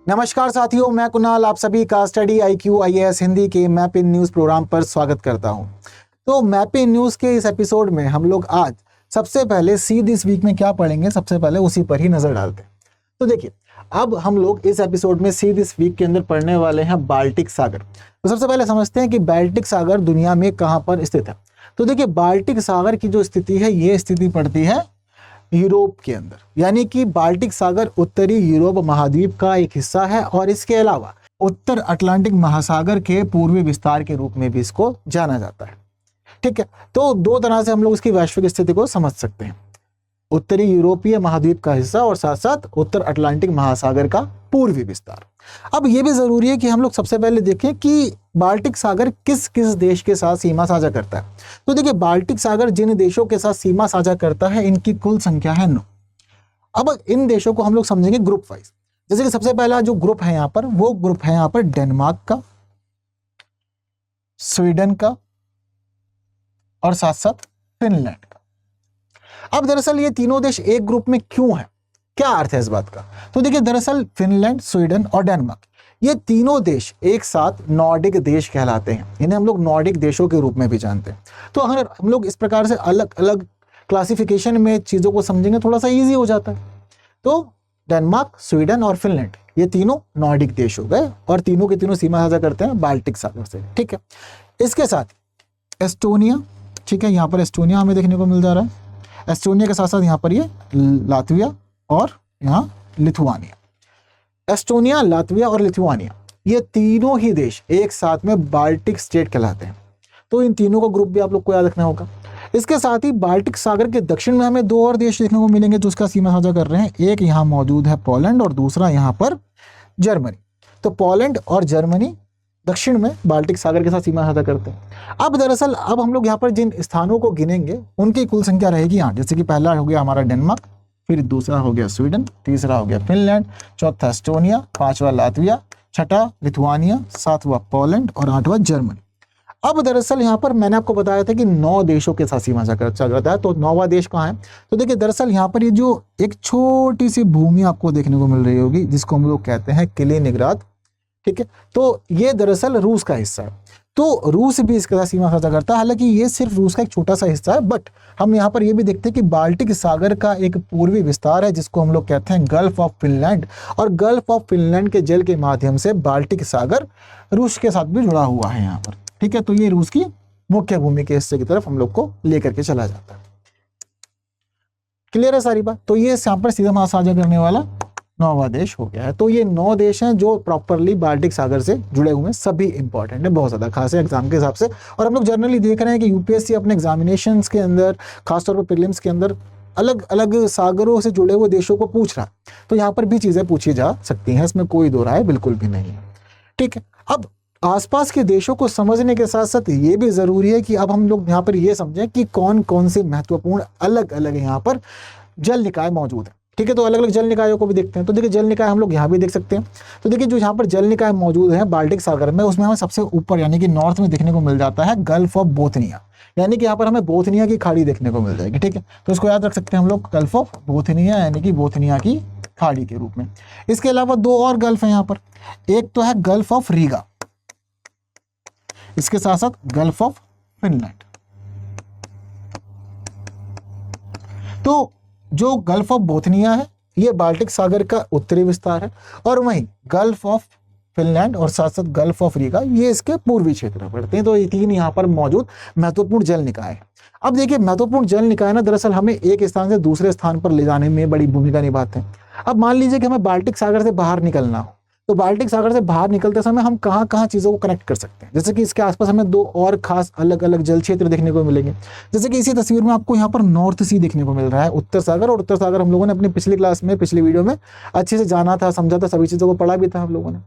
नमस्कार साथियों, मैं कुणाल आप सभी का स्टडी IQ IAS हिंदी के मैप इन न्यूज़ प्रोग्राम पर स्वागत करता हूं। तो मैप इन न्यूज़ के इस एपिसोड में हम लोग आज सबसे पहले सी दिस वीक में क्या पढ़ेंगे, सबसे पहले उसी पर ही नजर डालते हैं। तो देखिए, अब हम लोग इस एपिसोड में सी दिस वीक के अंदर पढ़ने वाले हैं बाल्टिक सागर। तो सबसे पहले समझते हैं कि बाल्टिक सागर दुनिया में कहाँ पर स्थित है। तो देखिए, बाल्टिक सागर की जो स्थिति है, ये स्थिति पड़ती है यूरोप के अंदर, यानी कि बाल्टिक सागर उत्तरी यूरोप महाद्वीप का एक हिस्सा है और इसके अलावा उत्तर अटलांटिक महासागर के पूर्वी विस्तार के रूप में भी इसको जाना जाता है। ठीक है, तो दो तरह से हम लोग इसकी वैश्विक स्थिति को समझ सकते हैं, उत्तरी यूरोपीय महाद्वीप का हिस्सा और साथ साथ उत्तर अटलांटिक महासागर का पूर्वी विस्तार। अब यह भी जरूरी है कि हम लोग सबसे पहले देखें कि बाल्टिक सागर किस किस देश के साथ सीमा साझा करता है। तो देखिए, बाल्टिक सागर जिन देशों के साथ सीमा साझा करता है, इनकी कुल संख्या है 9। अब इन देशों को हम लोग समझेंगे ग्रुप वाइज। जैसे कि सबसे पहला जो ग्रुप है यहाँ पर, वो ग्रुप है यहाँ पर डेनमार्क का, स्वीडन का और साथ साथ फिनलैंड का। अब दरअसल ये तीनों देश एक ग्रुप में क्यों है, क्या अर्थ है इस बात का? तो देखिए, दरअसल फिनलैंड, स्वीडन और डेनमार्क, ये तीनों देश एक साथ नॉर्डिक देश कहलाते हैं। इन्हें हम लोग नॉर्डिक देशों के रूप में भी जानते हैं। तो अगर हम लोग इस प्रकार से अलग अलग क्लासिफिकेशन में चीजों को समझेंगे, थोड़ा सा इजी हो जाता है। तो डेनमार्क, स्वीडन और फिनलैंड, ये तीनों नॉर्डिक देश हो गए और तीनों के तीनों सीमा साझा करते हैं बाल्टिक सागर से। ठीक है, इसके साथ एस्टोनिया, ठीक है, यहाँ पर एस्टोनिया हमें देखने को मिल जा रहा है। एस्टोनिया के साथ साथ यहाँ पर ये लातविया और यहाँ लिथुआनिया। एस्टोनिया, लातविया और लिथुआनिया, ये तीनों ही देश एक साथ में बाल्टिक स्टेट कहलाते हैं। तो इन तीनों का ग्रुप भी आप लोग को याद रखना होगा। इसके साथ ही बाल्टिक सागर के दक्षिण में हमें दो और देश देखने को मिलेंगे जो उसका सीमा साझा कर रहे हैं। एक यहाँ मौजूद है पोलैंड और दूसरा यहाँ पर जर्मनी। तो पोलैंड और जर्मनी दक्षिण में बाल्टिक सागर के साथ सीमा साझा करते हैं। अब दरअसल अब हम लोग यहाँ पर जिन स्थानों को गिनेंगे उनकी कुल संख्या रहेगी 8। जैसे कि पहला हो गया हमारा डेनमार्क, फिर दूसरा हो गया स्वीडन, तीसरा हो गया फिनलैंड, चौथा एस्टोनिया, पांचवा लातविया, छठा लिथुआनिया, सातवां पोलैंड और आठवां जर्मनी। अब दरअसल यहाँ पर मैंने आपको बताया था कि 9 देशों के साथ सीमा साझा करता है। तो 9वां देश कहाँ है? तो देखिए, दरअसल यहाँ पर ये जो एक छोटी सी भूमि आपको देखने को मिल रही होगी, जिसको हम लोग कहते हैं किलिनिग्राद। ठीक है, तो ये दरअसल रूस का हिस्सा है। तो रूस भी इसके साथ सीमा साझा करता है। हालांकि ये सिर्फ रूस का एक छोटा सा हिस्सा है, बट हम यहाँ पर ये भी देखते हैं कि बाल्टिक सागर का एक पूर्वी विस्तार है जिसको हम लोग कहते हैं गल्फ ऑफ फिनलैंड, और गल्फ ऑफ फिनलैंड के जल के माध्यम से बाल्टिक सागर रूस के साथ भी जुड़ा हुआ है यहाँ पर। ठीक है, तो ये रूस की मुख्य भूमि के हिस्से की तरफ हम लोग को लेकर के चला जाता है। क्लियर है सारी बात? तो ये यहाँ पर सीधा सीमा साझा करने वाला 9वां देश हो गया है। तो ये 9 देश हैं जो प्रॉपरली बाल्टिक सागर से जुड़े हुए हैं। सभी इंपॉर्टेंट है, बहुत ज्यादा खास है एग्जाम के हिसाब से। और हम लोग जनरली देख रहे हैं कि यूपीएससी अपने एग्जामिनेशंस के अंदर, खासतौर पर प्रीलिम्स के अंदर, अलग अलग सागरों से जुड़े हुए देशों को पूछ रहा है। तो यहाँ पर भी चीजें पूछी जा सकती हैं, इसमें कोई दो राय बिल्कुल भी नहीं है। ठीक है, अब आसपास के देशों को समझने के साथ साथ ये भी जरूरी है कि अब हम लोग यहाँ पर ये समझें कि कौन कौन से महत्वपूर्ण अलग अलग यहाँ पर जल निकाय मौजूद है। ठीक है, तो अलग अलग जल निकायों को भी देखते हैं। तो देखिए, जल निकाय हम लोग यहाँ भी देख सकते हैं। तो देखिए, जो यहाँ पर जल निकाय मौजूद है बाल्टिक सागर में, उसमें हमें सबसे ऊपर यानी कि नॉर्थ में देखने को मिल जाता है गल्फ ऑफ बोथनिया, यानी कि यहाँ पर हमें बोथनिया की खाड़ी देखने को मिल जाएगी। ठीक है, तो इसको याद रख सकते हैं हम लोग, गल्फ ऑफ बोथनिया यानी कि बोथनिया की खाड़ी के रूप में। इसके अलावा 2 और गल्फ है यहाँ पर। एक तो है गल्फ ऑफ रीगा, इसके साथ साथ गल्फ ऑफ फिनलैंड। तो जो गल्फ ऑफ बोथनिया है, ये बाल्टिक सागर का उत्तरी विस्तार है, और वहीं गल्फ ऑफ फिनलैंड और साथ साथ गल्फ ऑफ रीगा, ये इसके पूर्वी क्षेत्र में पड़ते हैं। तो ये 3 यहाँ पर मौजूद महत्वपूर्ण जल निकाय है। अब देखिए, महत्वपूर्ण जल निकाय ना दरअसल हमें एक स्थान से दूसरे स्थान पर ले जाने में बड़ी भूमिका निभाते हैं। अब मान लीजिए कि हमें बाल्टिक सागर से बाहर निकलना हो, तो बाल्टिक सागर से बाहर निकलते समय हम कहाँ कहाँ चीज़ों को कनेक्ट कर सकते हैं। जैसे कि इसके आसपास हमें 2 और खास अलग अलग जल क्षेत्र देखने को मिलेंगे। जैसे कि इसी तस्वीर में आपको यहाँ पर नॉर्थ सी देखने को मिल रहा है, उत्तर सागर। और उत्तर सागर हम लोगों ने अपनी पिछली क्लास में, पिछली वीडियो में अच्छे से जाना था, समझा था, सभी चीज़ों को पढ़ा भी था हम लोगों ने।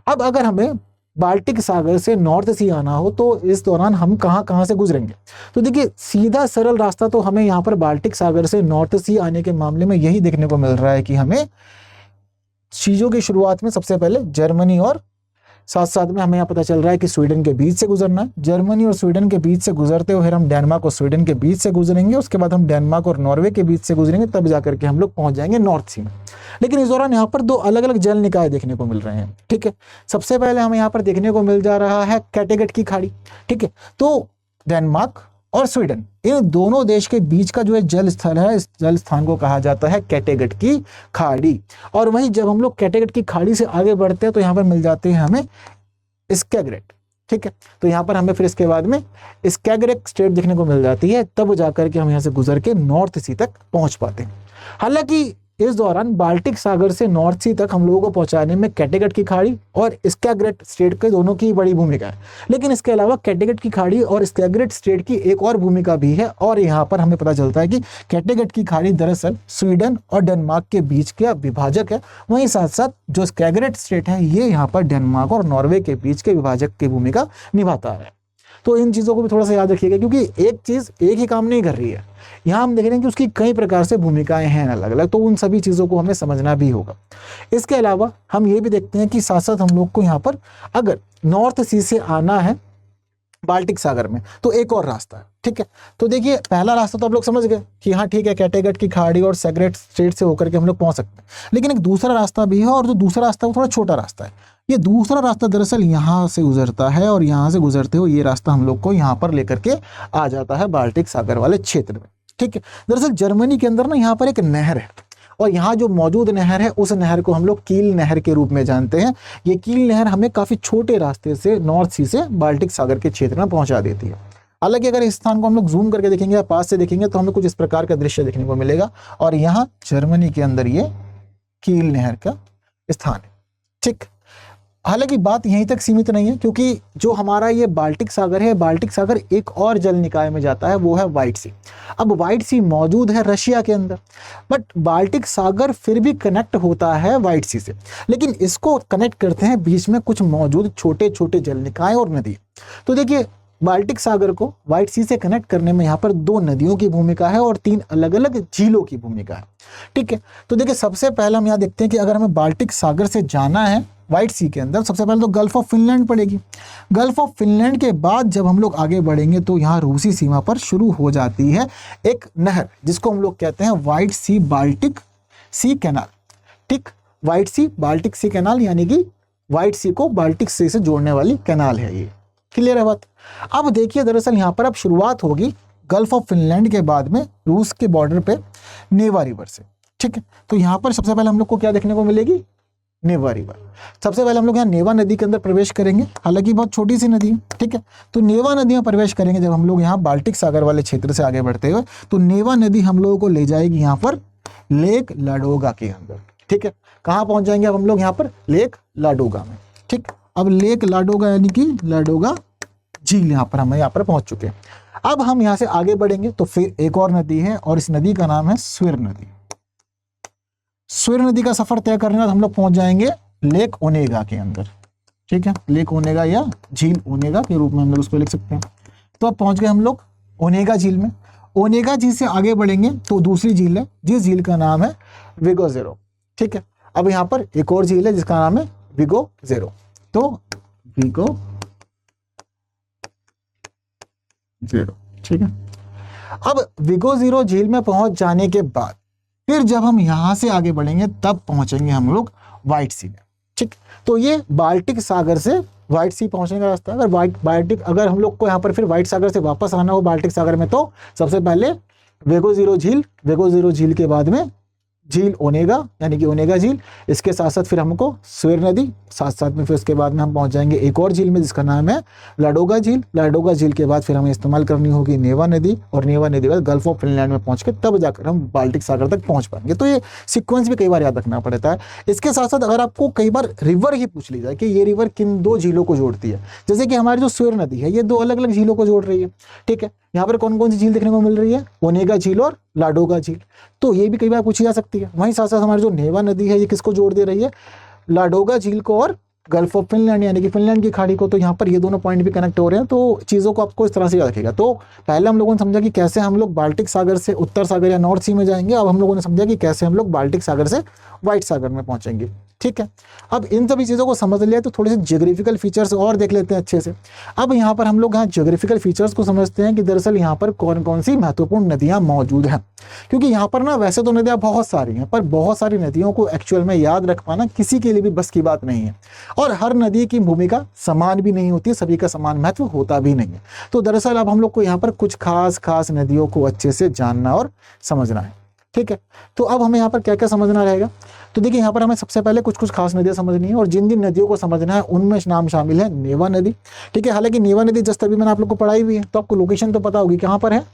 अब अगर हमें बाल्टिक सागर से नॉर्थ सी आना हो तो इस दौरान हम कहाँ कहाँ से गुजरेंगे? तो देखिए, सीधा सरल रास्ता तो हमें यहाँ पर बाल्टिक सागर से नॉर्थ सी आने के मामले में यही देखने को मिल रहा है कि हमें चीजों की शुरुआत में सबसे पहले जर्मनी और साथ साथ में हमें यहाँ पता चल रहा है कि स्वीडन के बीच से गुजरना है, जर्मनी और स्वीडन के बीच से गुजरते हुए फिर हम डेनमार्क और स्वीडन के बीच से गुजरेंगे, उसके बाद हम डेनमार्क और नॉर्वे के बीच से गुजरेंगे, तब जाकर के हम लोग पहुंच जाएंगे नॉर्थ सी में। लेकिन इस दौरान यहाँ पर दो अलग अलग जल निकाय देखने को मिल रहे हैं। ठीक है, सबसे पहले हमें यहाँ पर देखने को मिल जा रहा है कैटेगट की खाड़ी। ठीक है, तो डेनमार्क और स्वीडन इन दोनों देश के बीच का जो है जल स्थल है, इस जल स्थान को कहा जाता है कैटेगट की खाड़ी। और वहीं जब हम लोग कैटेगट की खाड़ी से आगे बढ़ते हैं तो यहाँ पर मिल जाते हैं हमें स्कैगरेट। ठीक है, तो यहाँ पर हमें फिर इसके बाद में स्कैगरेट स्टेट देखने को मिल जाती है, तब जाकर के हम यहाँ से गुजर के नॉर्थ सी तक पहुंच पाते हैं। हालांकि इस दौरान बाल्टिक सागर से नॉर्थ सी तक हम लोगों को पहुंचाने में कैटेगट की खाड़ी और स्कैगरेट स्टेट के दोनों की बड़ी भूमिका है। लेकिन इसके अलावा कैटेगट की खाड़ी और स्कैगरेट स्टेट की एक और भूमिका भी है, और यहाँ पर हमें पता चलता है कि कैटेगट की खाड़ी दरअसल स्वीडन और डेनमार्क के बीच का विभाजक है। वहीं साथ साथ जो स्कैगरेट स्टेट है ये यहाँ पर डेनमार्क और नॉर्वे के बीच के विभाजक की भूमिका निभाता है। तो इन चीज़ों को भी थोड़ा सा याद रखिएगा, क्योंकि एक चीज़ एक ही काम नहीं कर रही है, यहाँ हम देख रहे हैं कि उसकी कई प्रकार से भूमिकाएं हैं अलग अलग, तो उन सभी चीज़ों को हमें समझना भी होगा। इसके अलावा हम ये भी देखते हैं कि साथ साथ हम लोग को यहाँ पर अगर नॉर्थ सी से आना है बाल्टिक सागर में तो एक और रास्ता है। ठीक है, तो देखिए पहला रास्ता तो आप लोग समझ गए कि हाँ ठीक है, कैटेगट की खाड़ी और स्कैगरेट स्टेट से होकर के हम लोग पहुंच सकते हैं, लेकिन एक दूसरा रास्ता भी है, और जो दूसरा रास्ता है वो थोड़ा छोटा रास्ता है। ये दूसरा रास्ता दरअसल यहाँ से गुजरता है, और यहाँ से गुजरते हुए ये रास्ता हम लोग को यहाँ पर लेकर के आ जाता है बाल्टिक सागर वाले क्षेत्र में। ठीक है, दरअसल जर्मनी के अंदर ना यहाँ पर एक नहर है, और यहाँ जो मौजूद नहर है उस नहर को हम लोग कील नहर के रूप में जानते हैं। ये कील नहर हमें काफ़ी छोटे रास्ते से नॉर्थ सी से बाल्टिक सागर के क्षेत्र में पहुँचा देती है। हालांकि अगर इस स्थान को हम लोग जूम करके देखेंगे या पास से देखेंगे तो हमें कुछ इस प्रकार का दृश्य देखने को मिलेगा, और यहाँ जर्मनी के अंदर ये कील नहर का स्थान है। ठीक, हालांकि बात यहीं तक सीमित नहीं है, क्योंकि जो हमारा ये बाल्टिक सागर है, बाल्टिक सागर एक और जल निकाय में जाता है, वो है व्हाइट सी। अब व्हाइट सी मौजूद है रशिया के अंदर, बट बाल्टिक सागर फिर भी कनेक्ट होता है व्हाइट सी से, लेकिन इसको कनेक्ट करते हैं बीच में कुछ मौजूद छोटे छोटे जल निकाय और नदी। तो देखिए बाल्टिक सागर को व्हाइट सी से कनेक्ट करने में यहाँ पर 2 नदियों की भूमिका है और 3 अलग अलग झीलों की भूमिका है। ठीक है, तो देखिए सबसे पहले हम यहाँ देखते हैं कि अगर हमें बाल्टिक सागर से जाना है व्हाइट सी के अंदर, सबसे पहले तो गल्फ ऑफ फिनलैंड पड़ेगी। गल्फ ऑफ फिनलैंड के बाद जब हम लोग आगे बढ़ेंगे तो यहाँ रूसी सीमा पर शुरू हो जाती है एक नहर, जिसको हम लोग कहते हैं व्हाइट सी बाल्टिक सी कैनाल। ठीक, व्हाइट सी बाल्टिक सी कैनाल, यानी कि व्हाइट सी को बाल्टिक सी से जोड़ने वाली कैनाल है ये। क्लियर है बात? अब देखिए दरअसल यहाँ पर अब शुरुआत होगी गल्फ ऑफ फिनलैंड के बाद में रूस के बॉर्डर पे नेवा रिवर से। ठीक है, तो यहाँ पर सबसे पहले हम लोग को क्या देखने को मिलेगी? नेवा रिवर। सबसे पहले हम लोग यहाँ नेवा नदी के अंदर प्रवेश करेंगे, हालांकि बहुत छोटी सी नदी है। ठीक है, तो नेवा नदी में प्रवेश करेंगे जब हम लोग यहाँ बाल्टिक सागर वाले क्षेत्र से आगे बढ़ते हुए, तो नेवा नदी हम लोगों को ले जाएगी यहाँ पर लेक लाडोगा के अंदर। ठीक है, कहाँ पहुँच जाएंगे अब हम लोग? यहाँ पर लेक लाडोगा में। ठीक, अब लेक लाडोगा यानी कि लाडोगा झील यहाँ पर पहुँच चुके हैं। अब हम यहाँ से आगे बढ़ेंगे तो फिर एक और नदी है, और इस नदी का नाम है स्विर नदी। स्विर नदी का सफर तय करने बाद हम लोग पहुंच जाएंगे लेक ओनेगा के अंदर। ठीक है, लेक ओनेगा या झील ओनेगा के रूप में हम लोग उसको लिख सकते हैं। तो अब पहुंच गए हम लोग ओनेगा झील में। ओनेगा झील से आगे बढ़ेंगे तो दूसरी झील है, जिस झील का नाम है विगो जेरो। ठीक है, अब यहाँ पर एक और झील है जिसका नाम है विगो जेरो। तो विगो जेरो। ठीक है, अब विगो जेरो झील में पहुंच जाने के बाद फिर जब हम यहां से आगे बढ़ेंगे तब पहुंचेंगे हम लोग व्हाइट सी में। ठीक, तो ये बाल्टिक सागर से व्हाइट सी पहुंचने का रास्ता है। अगर हम लोग को यहाँ पर फिर व्हाइट सागर से वापस आना हो बाल्टिक सागर में, तो सबसे पहले वेगो जीरो झील के बाद में झील ओनेगा यानी कि ओनेगा झील, इसके साथ साथ फिर हमको स्विर नदी, साथ साथ में फिर उसके बाद में हम पहुंच जाएंगे एक और झील में जिसका नाम है लाडोगा झील। लाडोगा झील के बाद फिर हमें इस्तेमाल करनी होगी नेवा नदी, और नेवा नदी के बाद गल्फ ऑफ फिनलैंड में पहुंच के तब जाकर हम बाल्टिक सागर तक पहुंच पाएंगे। तो ये सीक्वेंस भी कई बार याद रखना पड़ता है। इसके साथ साथ अगर आपको कई बार रिवर ही पूछ ली जाए कि ये रिवर किन 2 झीलों को जोड़ती है, जैसे कि हमारी जो स्विर नदी है ये 2 अलग अलग झीलों को जोड़ रही है। ठीक है, यहाँ पर कौन कौन सी झील देखने को मिल रही है? ओनेगा झील और लाडोगा झील। तो ये भी कई बार पूछी जा सकती है। वहीं साथ साथ हमारी जो नेवा नदी है ये किसको जोड़ दे रही है? लाडोगा झील को और गल्फ ऑफ फिनलैंड यानी कि फिनलैंड की खाड़ी को। तो यहाँ पर ये दोनों पॉइंट भी कनेक्ट हो रहे हैं। तो चीज़ों को आपको इस तरह से याद रखेगा। तो पहले हम लोगों ने समझा कि कैसे हम लोग बाल्टिक सागर से उत्तर सागर या नॉर्थ सी में जाएंगे। अब हम लोगों ने समझा कि कैसे हम लोग बाल्टिक सागर से व्हाइट सागर में पहुंचेंगे। ठीक है। अब इन सभी चीज़ों को समझ लिया तो थोड़े से ज्योग्राफिकल फीचर्स और देख लेते हैं अच्छे से। अब यहाँ पर हम लोग यहाँ ज्योग्राफिकल फीचर्स को समझते हैं कि दरअसल यहाँ पर कौन कौन सी महत्वपूर्ण नदियाँ मौजूद हैं, क्योंकि यहाँ पर ना वैसे तो नदियाँ बहुत सारी हैं, पर बहुत सारी नदियों को एक्चुअल में याद रख पाना किसी के लिए भी बस की बात नहीं है, और हर नदी की भूमिका समान भी नहीं होती, सभी का समान महत्व होता भी नहीं है। तो दरअसल अब हम लोग को यहाँ पर कुछ खास नदियों को अच्छे से जानना और समझना है, ठीक है। तो अब हमें यहाँ पर क्या क्या समझना रहेगा, तो देखिए यहाँ पर हमें सबसे पहले कुछ खास नदियाँ समझनी है, और जिन जिन नदियों को समझना है उनमें नाम शामिल है नेवा नदी, ठीक है। हालांकि नेवा नदी जस्ट अभी मैंने आप लोग को पढ़ाई हुई है, तो आपको लोकेशन तो पता होगी कहाँ पर है,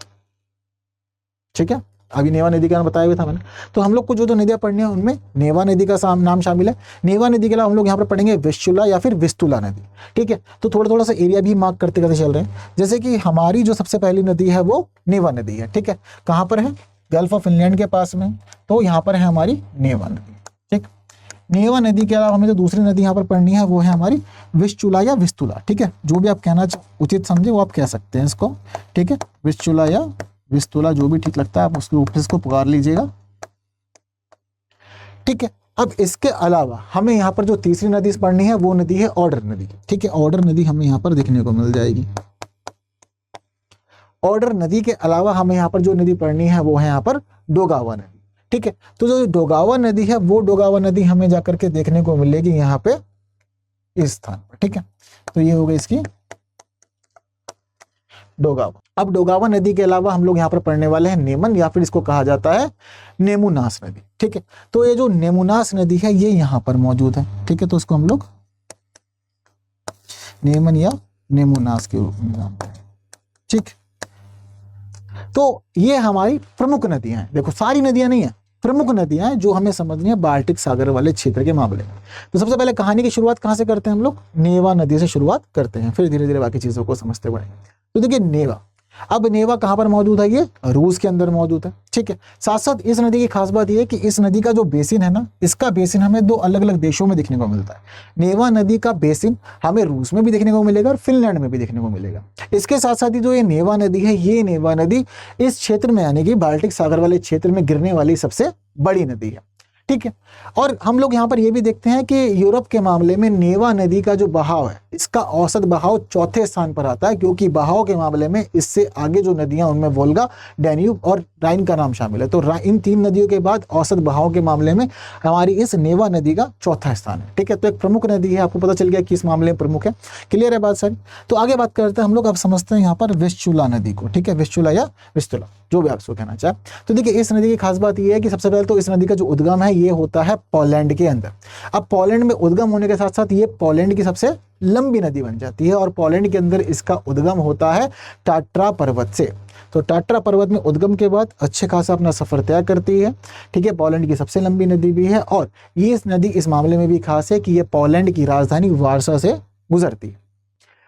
ठीक है। अभी नेवा नदी का नाम बताया हुआ था मैंने। तो हम लोग को जो नदियाँ पढ़नी है उनमें नेवा नदी का नाम शामिल है। नेवा नदी के अलावा हम लोग यहाँ पर पढ़ेंगे विस्चुला या फिर विस्तुला नदी, ठीक है। तो थोड़ा सा एरिया भी मार्क करते करते चल रहे हैं। जैसे कि हमारी जो सबसे पहली नदी है वो नेवा नदी है, ठीक है। कहाँ पर है, गल्फ ऑफ फिनलैंड के पास में, तो यहाँ पर है हमारी नेवा नदी, ठीक। नेवा नदी के अलावा हमें जो दूसरी नदी यहाँ पर पढ़नी है वो है हमारी विस्चुला या विस्तुला, ठीक है। जो भी आप कहना उचित समझे वो आप कह सकते हैं इसको, ठीक है। विस्चुला या विस्तुला जो भी ठीक लगता है आप उसके ऊपर इसको पुकार लीजिएगा, ठीक है। अब इसके अलावा हमें यहाँ पर जो तीसरी नदी पढ़नी है वो नदी है ऑर्डर नदी, ठीक है। ऑर्डर नदी हमें यहाँ पर देखने को मिल जाएगी। ऑर्डर नदी के अलावा हमें यहाँ पर जो नदी पढ़नी है वो है यहाँ पर डोगावा नदी, ठीक है। तो जो डोगावा नदी है वो डोगावा नदी हमें जाकर के देखने को मिलेगी यहाँ पे इस स्थान पर, ठीक है। तो ये हो गई इसकी डोगावा। अब डोगावा नदी के अलावा हम लोग यहाँ पर पढ़ने वाले हैं नेमन, या फिर इसको कहा जाता है नेमुनास नदी, ठीक है। तो ये जो नेमुनास नदी है ये यहाँ पर मौजूद है, ठीक है। तो इसको हम लोग नेमन या नेमुनास के रूप में जानते हैं, ठीक। तो ये हमारी प्रमुख नदियां हैं। देखो सारी नदियां नहीं है, प्रमुख नदियां हैं जो हमें समझनी है बाल्टिक सागर वाले क्षेत्र के मामले में। तो सबसे पहले कहानी की शुरुआत कहां से करते हैं हम लोग, नेवा नदी से शुरुआत करते हैं, फिर धीरे धीरे बाकी चीजों को समझते बढ़ेंगे। तो देखिए नेवा, अब नेवा कहां पर मौजूद है, ये रूस के अंदर मौजूद है, ठीक है। साथ साथ इस नदी की खास बात यह है कि इस नदी का जो बेसिन है ना, इसका बेसिन हमें दो अलग अलग देशों में देखने को मिलता है। नेवा नदी का बेसिन हमें रूस में भी देखने को मिलेगा और फिनलैंड में भी देखने को मिलेगा। इसके साथ साथ ही जो ये नेवा नदी है, ये नेवा नदी इस क्षेत्र में यानी कि बाल्टिक सागर वाले क्षेत्र में गिरने वाली सबसे बड़ी नदी है, ठीक है। और हम लोग यहाँ पर यह भी देखते हैं कि यूरोप के मामले में नेवा नदी का जो बहाव है, इसका औसत बहाव चौथे स्थान पर आता है, क्योंकि बहाव के मामले में इससे आगे जो नदियां उनमें वोल्गा, डैन्यूब और राइन का नाम शामिल है। तो इन तीन नदियों के बाद औसत बहाव के मामले में हमारी इस नेवा नदी का चौथा स्थान है, ठीक है। तो एक प्रमुख नदी है, आपको पता चल गया किस मामले में प्रमुख है, क्लियर है बात सारी। तो आगे बात करते हैं हम लोग, अब समझते हैं यहाँ पर विस्चुला नदी को, ठीक है। विस्चुला या विस्तुला जो भी आप उसको कहना चाहे। तो देखिए इस नदी की खास बात यह है कि सबसे पहले तो इस नदी का जो उद्गम है ये होता है पोलैंड के अंदर। अब पोलैंड में उद्गम होने के साथ साथ ये पोलैंड की सबसे लंबी नदी बन जाती है, और पोलैंड के अंदर इसका उद्गम होता है टाट्रा पर्वत से। तो टाट्रा पर्वत में उद्गम के बाद अच्छे खासा अपना सफर तय करती है, ठीक है। पोलैंड की सबसे लंबी नदी भी है, और ये इस नदी इस मामले में भी खास है कि ये पोलैंड की राजधानी वार्सा से गुजरती है।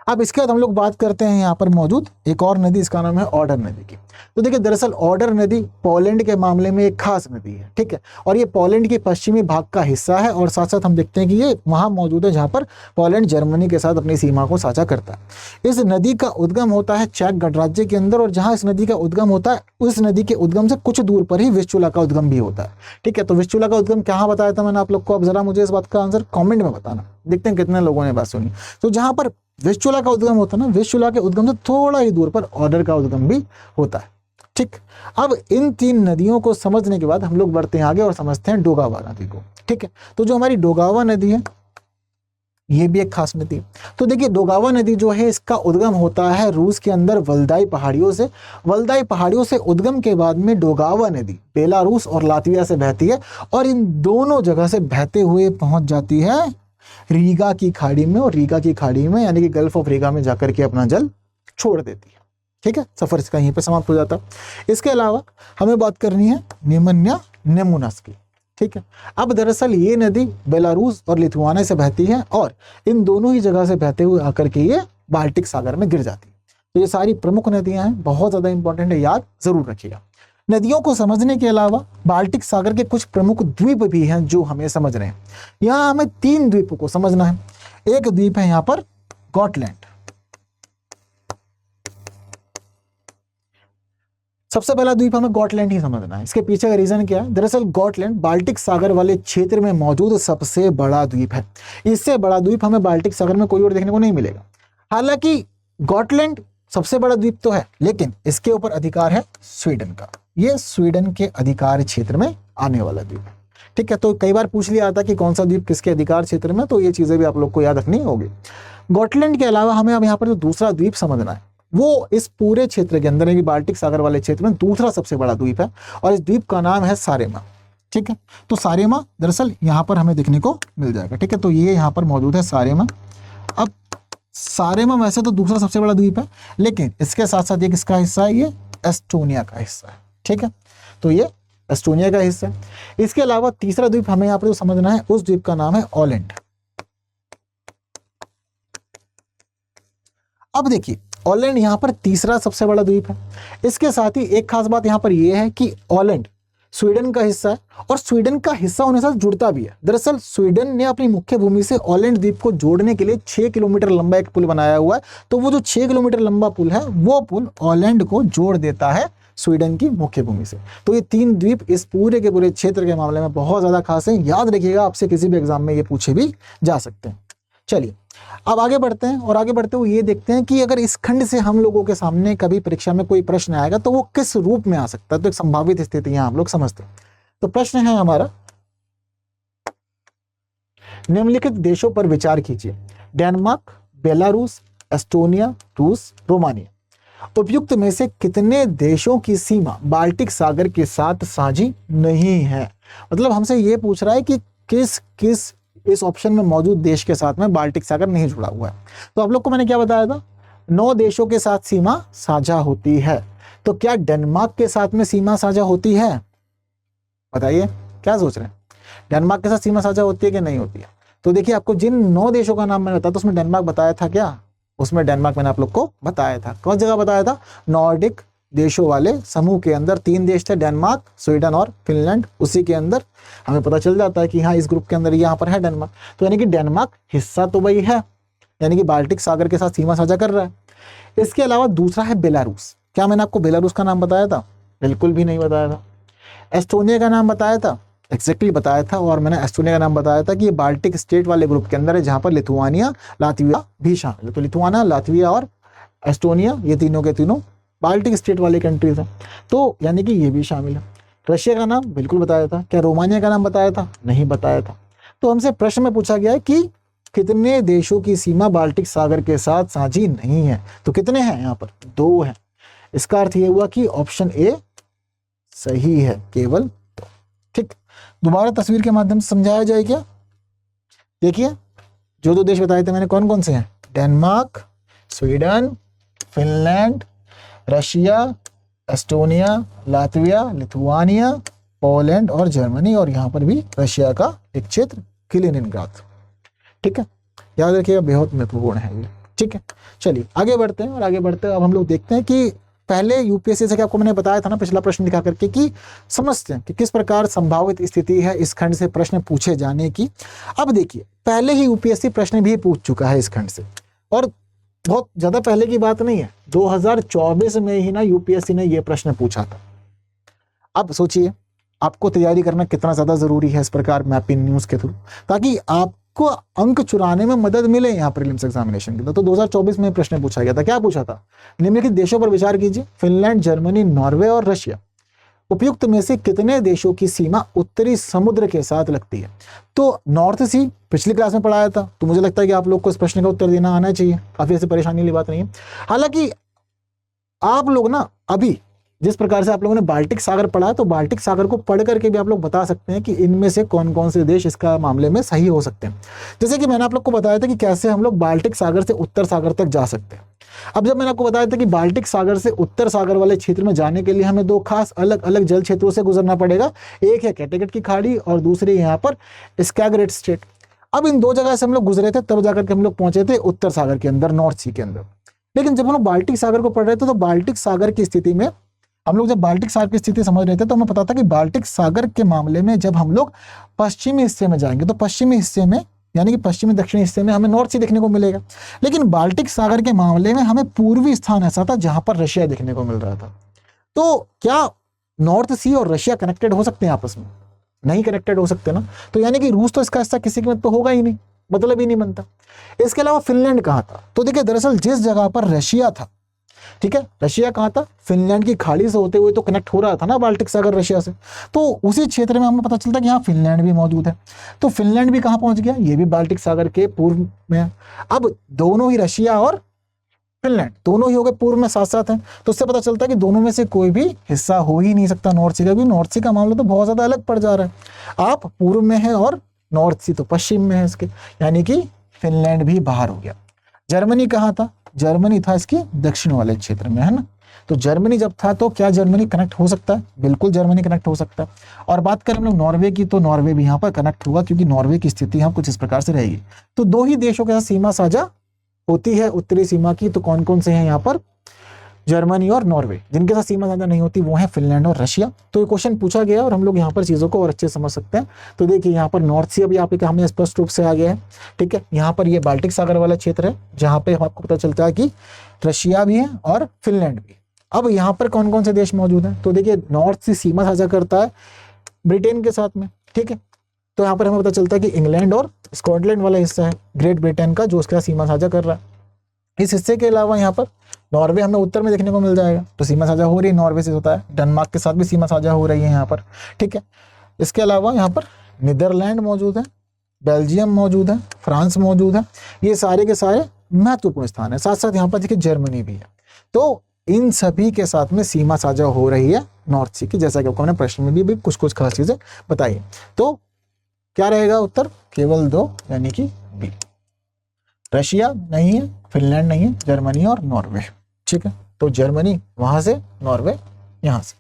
अब इसके बाद हम लोग बात करते हैं यहाँ पर मौजूद एक और नदी, इसका नाम है ऑर्डर नदी की। तो देखिए दरअसल ऑर्डर नदी पोलैंड के मामले में एक खास नदी है, ठीक है। और ये पोलैंड के पश्चिमी भाग का हिस्सा है, और साथ साथ हम देखते हैं कि ये वहाँ मौजूद है जहाँ पर पोलैंड जर्मनी के साथ अपनी सीमा को साझा करता है। इस नदी का उद्गम होता है चेक गणराज्य के अंदर, और जहाँ इस नदी का उद्गम होता है उस नदी के उद्गम से कुछ दूर पर ही विस्चुला का उद्गम भी होता है, ठीक है। तो विस्चुला का उद्गम कहाँ बताया था मैंने आप लोग को, अब जरा मुझे इस बात का आंसर कॉमेंट में बताना, देखते हैं कितने लोगों ने बात सुनी। तो जहाँ पर विस्चुला का उद्गम होता है ना, विस्चुला के उद्गम से थोड़ा ही दूर पर ऑर्डर का उद्गम भी होता है, ठीक। अब इन तीन नदियों को समझने के बाद हम लोग बढ़ते हैं आगे और समझते हैं डोगावा नदी को, ठीक है। तो जो हमारी डोगावा नदी है ये भी एक खास नदी है। तो देखिए डोगावा नदी जो है इसका उद्गम होता है रूस के अंदर वल्दाई पहाड़ियों से। वल्दाई पहाड़ियों से उद्गम के बाद में डोगावा नदी बेलारूस और लातविया से बहती है, और इन दोनों जगह से बहते हुए पहुंच जाती है रीगा की खाड़ी में, और रीगा की खाड़ी में यानी कि गल्फ ऑफ रीगा में जाकर के अपना जल छोड़ देती है, ठीक है। सफर इसका यहीं पे समाप्त हो जाता है। इसके अलावा हमें बात करनी है नेमन या नेमुनास की, ठीक है। अब दरअसल ये नदी बेलारूस और लिथुआनिया से बहती है, और इन दोनों ही जगह से बहते हुए आकर के ये बाल्टिक सागर में गिर जाती है। तो ये सारी प्रमुख नदियां हैं, बहुत ज्यादा इंपॉर्टेंट है, याद जरूर रखिएगा। नदियों को समझने के अलावा बाल्टिक सागर के कुछ प्रमुख द्वीप भी हैं जो हमें समझ रहे हैं। यहाँ हमें 3 द्वीपों को समझना है। एक द्वीप है यहाँ पर गॉटलैंड, सबसे पहला द्वीप हमें गॉटलैंड ही समझना है। इसके पीछे का रीजन क्या है? दरअसल गॉटलैंड बाल्टिक सागर वाले क्षेत्र में मौजूद सबसे बड़ा द्वीप है। इससे बड़ा द्वीप हमें बाल्टिक सागर में कोई और देखने को नहीं मिलेगा। हालांकि गॉटलैंड सबसे बड़ा द्वीप तो है, लेकिन इसके ऊपर अधिकार है स्वीडन का। ये स्वीडन के अधिकार क्षेत्र में आने वाला द्वीप है। ठीक है, तो कई बार पूछ लिया था कि कौन सा द्वीप किसके अधिकार क्षेत्र में, तो ये चीजें भी आप लोग को याद रखनी होगी। गॉटलैंड के अलावा हमें अब यहाँ पर जो दूसरा द्वीप समझना है वो इस पूरे क्षेत्र के अंदर, बाल्टिक सागर वाले क्षेत्र में दूसरा सबसे बड़ा द्वीप है, और इस द्वीप का नाम है सारेमा। ठीक है, तो सारेमा दरअसल यहाँ पर हमें देखने को मिल जाएगा। ठीक है, तो ये यहाँ पर मौजूद है सारेमा। अब सारेमा वैसे तो दूसरा सबसे बड़ा द्वीप है, लेकिन इसके साथ साथ एक इसका हिस्सा है, ये एस्टोनिया का हिस्सा है। ठीक है, तो ये एस्टोनिया का हिस्सा है। इसके अलावा तीसरा द्वीप हमें यहाँ पर जो समझना है, उस द्वीप का नाम है ऑलैंड। अब देखिए, ऑलैंड यहाँ पर तीसरा सबसे बड़ा द्वीप है। इसके साथ ही एक खास बात यहाँ पर यह है कि ऑलैंड स्वीडन का हिस्सा है, और स्वीडन का हिस्सा होने से जुड़ता भी है। दरअसल स्वीडन ने अपनी मुख्य भूमि से ऑलैंड द्वीप को जोड़ने के लिए 6 किलोमीटर लंबा एक पुल बनाया हुआ है। तो वो जो 6 किलोमीटर लंबा पुल है, वो पुल ऑलैंड को जोड़ देता है स्वीडन की मुख्य भूमि से। तो ये 3 द्वीप इस पूरे के पूरे क्षेत्र के मामले में बहुत ज्यादा खास है। याद रखिएगा, आपसे किसी भी एग्जाम में ये पूछे भी जा सकते हैं। चलिए अब आगे बढ़ते हैं, और आगे बढ़ते हुए ये देखते हैं कि अगर इस खंड से हम लोगों के सामने कभी परीक्षा में कोई प्रश्न आएगा तो वो किस रूप में आ सकता है। तो एक संभावित स्थिति यहां हम लोग समझते हैं। तो प्रश्न है हमारा, निम्नलिखित देशों पर विचार कीजिए, डेनमार्क, बेलारूस, एस्टोनिया, रूस, रोमानिया। उपयुक्त में से कितने देशों की सीमा बाल्टिक सागर के साथ साझी नहीं है? मतलब हमसे ये पूछ रहा है कि किस किस इस ऑप्शन में मौजूद देश के साथ में बाल्टिक सागर नहीं जुड़ा हुआ है। तो आप लोग को मैंने क्या बताया था, 9 देशों के साथ सीमा साझा होती है। तो क्या डेनमार्क के साथ में सीमा साझा होती है? बताइए, क्या सोच रहे हैं? डेनमार्क के साथ सीमा साझा होती है कि नहीं होती है? तो देखिए, आपको जिन 9 देशों का नाम मैंने बताया तो उसमें डेनमार्क बताया था क्या? उसमें डेनमार्क मैंने आप लोग को बताया था। कौन जगह बताया था? नॉर्डिक देशों वाले समूह के अंदर 3 देश थे, डेनमार्क, स्वीडन और फिनलैंड। उसी के अंदर हमें पता चल जाता है कि हाँ, इस ग्रुप के अंदर यहाँ पर है डेनमार्क। तो यानी कि डेनमार्क हिस्सा तो वही है, यानी कि बाल्टिक सागर के साथ सीमा साझा कर रहा है। इसके अलावा दूसरा है बेलारूस। क्या मैंने आपको बेलारूस का नाम बताया था? बिल्कुल भी नहीं बताया था। एस्टोनिया का नाम बताया था? एग्जैक्टली बताया था, और मैंने एस्टोनिया का नाम बताया था कि ये बाल्टिक स्टेट वाले ग्रुप के अंदर है, जहां पर लिथुआनिया, लातविया भी शामिल है। तो लिथुआनिया, लातविया और एस्टोनिया, ये तीनों के तीनों बाल्टिक स्टेट वाले कंट्रीज हैं। तो यानी कि ये भी शामिल है। रशिया का नाम बिल्कुल बताया था। क्या रोमानिया का नाम बताया था? नहीं बताया था। तो हमसे प्रश्न में पूछा गया है कि कितने देशों की सीमा बाल्टिक सागर के साथ साझी नहीं है। तो कितने हैं यहाँ पर? 2 हैं। इसका अर्थ ये हुआ कि ऑप्शन ए सही है, केवल 2। ठीक, दोबारा तस्वीर के माध्यम से समझाया जाए क्या? देखिए, जो 2 देश बताए थे मैंने, कौन कौन से हैं? Denmark, Sweden, Finland, Russia, Estonia, Latvia, Lithuania, Poland और जर्मनी, और यहाँ पर भी रशिया का एक क्षेत्र कैलिनिनग्राड। ठीक है, याद रखिएगा, बेहद महत्वपूर्ण है ये। ठीक है, चलिए आगे बढ़ते हैं, और आगे बढ़ते हैं अब हम लोग देखते हैं कि पहले यूपीएससी से आपको मैंने बताया था ना पिछला प्रश्न दिखा करके, कि समझते हैं कि किस प्रकार संभावित स्थिति है इस खंड से प्रश्न पूछे जाने की। अब देखिए, पहले ही यूपीएससी प्रश्न भी पूछ चुका है इस खंड से, और बहुत ज्यादा पहले की बात नहीं है, 2024 में ही ना यूपीएससी ने यह प्रश्न पूछा था। अब सोचिए, आपको तैयारी करना कितना ज्यादा जरूरी है इस प्रकार मैपिंग न्यूज के थ्रू, ताकि आपको अंक चुराने में मदद मिले यहाँ प्रीलिम्स एग्जामिनेशन के। तो 2024 में प्रश्न पूछा गया था। क्या पूछा था? निम्नलिखित देशों पर विचार कीजिए, फिनलैंड, जर्मनी, नॉर्वे और रशिया। उपयुक्त में से कितने देशों की सीमा उत्तरी समुद्र के साथ लगती है? तो नॉर्थ सी पिछली क्लास में पढ़ाया था, तो मुझे लगता है कि आप लोग को इस प्रश्न का उत्तर देना आना चाहिए। काफी ऐसी परेशानी वाली बात नहीं है। हालांकि आप लोग ना अभी जिस प्रकार से आप लोगों ने बाल्टिक सागर पढ़ा है, तो बाल्टिक सागर को पढ़ करके भी आप लोग बता सकते हैं कि इनमें से कौन कौन से देश इसका मामले में सही हो सकते हैं। जैसे कि मैंने आप लोग को बताया था कि कैसे हम लोग बाल्टिक सागर से उत्तर सागर तक जा सकते हैं। अब जब मैंने आपको बताया था कि बाल्टिक सागर से उत्तर सागर वाले क्षेत्र में जाने के लिए हमें 2 खास अलग अलग जल क्षेत्रों से गुजरना पड़ेगा। एक है कैटेगट की खाड़ी, और दूसरी यहाँ पर स्कैगरेट स्ट्रेट। अब इन 2 जगह से हम लोग गुजरे थे, तब जाकर के हम लोग पहुंचे थे उत्तर सागर के अंदर, नॉर्थ सी के अंदर। लेकिन जब हम लोग बाल्टिक सागर को पढ़ रहे थे, तो बाल्टिक सागर की स्थिति में हम लोग जब बाल्टिक सागर की स्थिति समझ रहे थे, तो हमें पता था कि बाल्टिक सागर के मामले में जब हम लोग पश्चिमी हिस्से में जाएंगे, तो पश्चिमी हिस्से में यानी कि पश्चिमी दक्षिणी हिस्से में हमें नॉर्थ सी देखने को मिलेगा। लेकिन बाल्टिक सागर के मामले में हमें पूर्वी स्थान ऐसा था जहां पर रशिया देखने को मिल रहा था। तो क्या नॉर्थ सी और रशिया कनेक्टेड हो सकते हैं आपस में? नहीं कनेक्टेड हो सकते ना, तो यानी कि रूस तो इसका हिस्सा किसी कीमत पे होगा ही नहीं, मतलब ही नहीं बनता। इसके अलावा फिनलैंड कहाँ था? तो देखिए दरअसल जिस जगह पर रशिया था, ठीक है, रशिया कहाँ था? फिनलैंड की खाड़ी से होते हुए तो कनेक्ट हो रहा था ना बाल्टिक सागर रशिया से, तो उसी क्षेत्र में हमें पता चलता है कि हाँ फिनलैंड भी मौजूद है। तो फिनलैंड भी कहाँ पहुंच गया? ये भी बाल्टिक सागर के पूर्व में है। अब दोनों ही रशिया और फिनलैंड दोनों ही हो गए पूर्व में साथ साथ हैं, तो उससे पता चलता है कि दोनों में से कोई भी हिस्सा हो ही नहीं सकता नॉर्थ सी का, क्योंकि नॉर्थ सी का मामला तो बहुत ज्यादा अलग पड़ जा रहा है। आप पूर्व में है और नॉर्थ सी तो पश्चिम में है इसके, यानी कि फिनलैंड भी बाहर हो गया। जर्मनी कहाँ था? जर्मनी था इसके दक्षिण वाले क्षेत्र में, है ना। तो जर्मनी जब था तो क्या जर्मनी कनेक्ट हो सकता है? बिल्कुल जर्मनी कनेक्ट हो सकता है। और बात करें हम लोग नॉर्वे की, तो नॉर्वे भी यहाँ पर कनेक्ट होगा, क्योंकि नॉर्वे की स्थिति यहाँ कुछ इस प्रकार से रहेगी। तो दो ही देशों के साथ सीमा साझा होती है उत्तरी सीमा की, तो कौन कौन से हैं यहाँ पर? जर्मनी और नॉर्वे। जिनके साथ सीमा साझा नहीं होती वो है फिनलैंड और रशिया। तो ये क्वेश्चन पूछा गया और हम लोग यहाँ पर चीज़ों को और अच्छे समझ सकते हैं। तो देखिए यहाँ पर नॉर्थ सी अभी यहाँ पे हमें स्पष्ट रूप से आ गया है, ठीक है। यहाँ पर ये बाल्टिक सागर वाला क्षेत्र है जहाँ पे आपको पता चलता है कि रशिया भी है और फिनलैंड भी। अब यहाँ पर कौन कौन से देश मौजूद हैं? तो देखिए नॉर्थ से सीमा साझा करता है ब्रिटेन के साथ में, ठीक है। तो यहाँ पर हमें पता चलता है कि इंग्लैंड और स्कॉटलैंड वाला हिस्सा है ग्रेट ब्रिटेन का, जो उसका सीमा साझा कर रहा है। इस हिस्से के अलावा यहाँ पर नॉर्वे हमें उत्तर में देखने को मिल जाएगा, तो सीमा साझा हो रही है नॉर्वे से होता है। डेनमार्क के साथ भी सीमा साझा हो रही है यहाँ पर, ठीक है। इसके अलावा यहाँ पर नीदरलैंड मौजूद है, बेल्जियम मौजूद है, फ्रांस मौजूद है। ये सारे के सारे महत्वपूर्ण स्थान है। साथ साथ यहाँ पर देखिए जर्मनी भी है। तो इन सभी के साथ में सीमा साझा हो रही है नॉर्थ सी की, जैसा कि आपको मैंने प्रश्न में भी कुछ कुछ खास चीजें बताई। तो क्या रहेगा उत्तर? केवल दो, यानी कि बी। रशिया नहीं है, फिनलैंड नहीं है, जर्मनी और नॉर्वे, ठीक है। तो जर्मनी वहां से, नॉर्वे यहां से।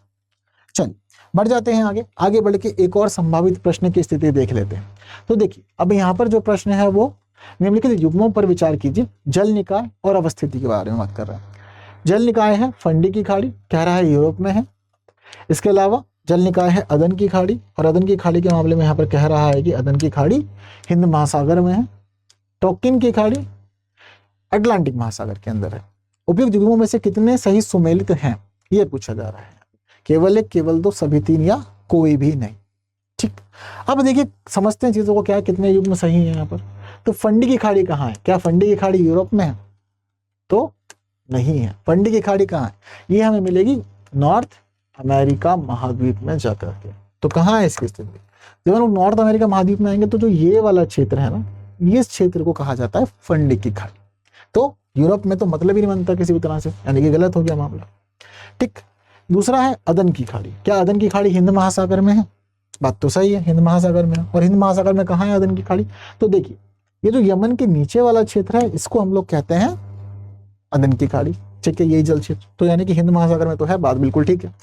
चलिए बढ़ जाते हैं आगे। आगे बढ़ के एक और संभावित प्रश्न की स्थिति देख लेते हैं। तो देखिए अब यहाँ पर जो प्रश्न है वो निम्नलिखित युग्मों पर विचार कीजिए। जल निकाय और अवस्थिति के बारे में बात कर रहा है। जल निकाय है फंडी की खाड़ी, कह रहा है यूरोप में है। इसके अलावा जल निकाय है अदन की खाड़ी, और अदन की खाड़ी के मामले में यहाँ पर कह रहा है कि अदन की खाड़ी हिंद महासागर में है। टोकिन की खाड़ी अटलांटिक महासागर के अंदर है। उपयुक्त युग्मों में से कितने सही सुमेलित हैं, ये पूछा जा रहा है। केवल एक, केवल दो, सभी तीन, या कोई भी नहीं, ठीक। अब देखिए समझते हैं चीजों को, क्या कितने युग्म सही है यहाँ पर। तो फंडी की खाड़ी कहाँ है? क्या फंडी की खाड़ी यूरोप में है? तो नहीं है। फंडी की खाड़ी कहाँ है? ये हमें मिलेगी नॉर्थ अमेरिका महाद्वीप में जाकर के। तो कहाँ है इसकी स्थिति? जब हम लोग नॉर्थ अमेरिका महाद्वीप में आएंगे तो जो ये वाला क्षेत्र है ना, ये क्षेत्र को कहा जाता है फंडी की खाड़ी। तो यूरोप में तो मतलब ही नहीं बनता किसी भी तरह से, यानी कि गलत हो गया मामला, ठीक। दूसरा है अदन की खाड़ी। क्या अदन की खाड़ी हिंद महासागर में है? बात तो सही है, हिंद महासागर में है। और हिंद महासागर में कहाँ है अदन की खाड़ी? तो देखिए ये जो यमन के नीचे वाला क्षेत्र है इसको हम लोग कहते हैं अदन की खाड़ी, ठीक है। यही जल क्षेत्र, तो यानी कि हिंद महासागर में तो है, बात बिल्कुल ठीक है।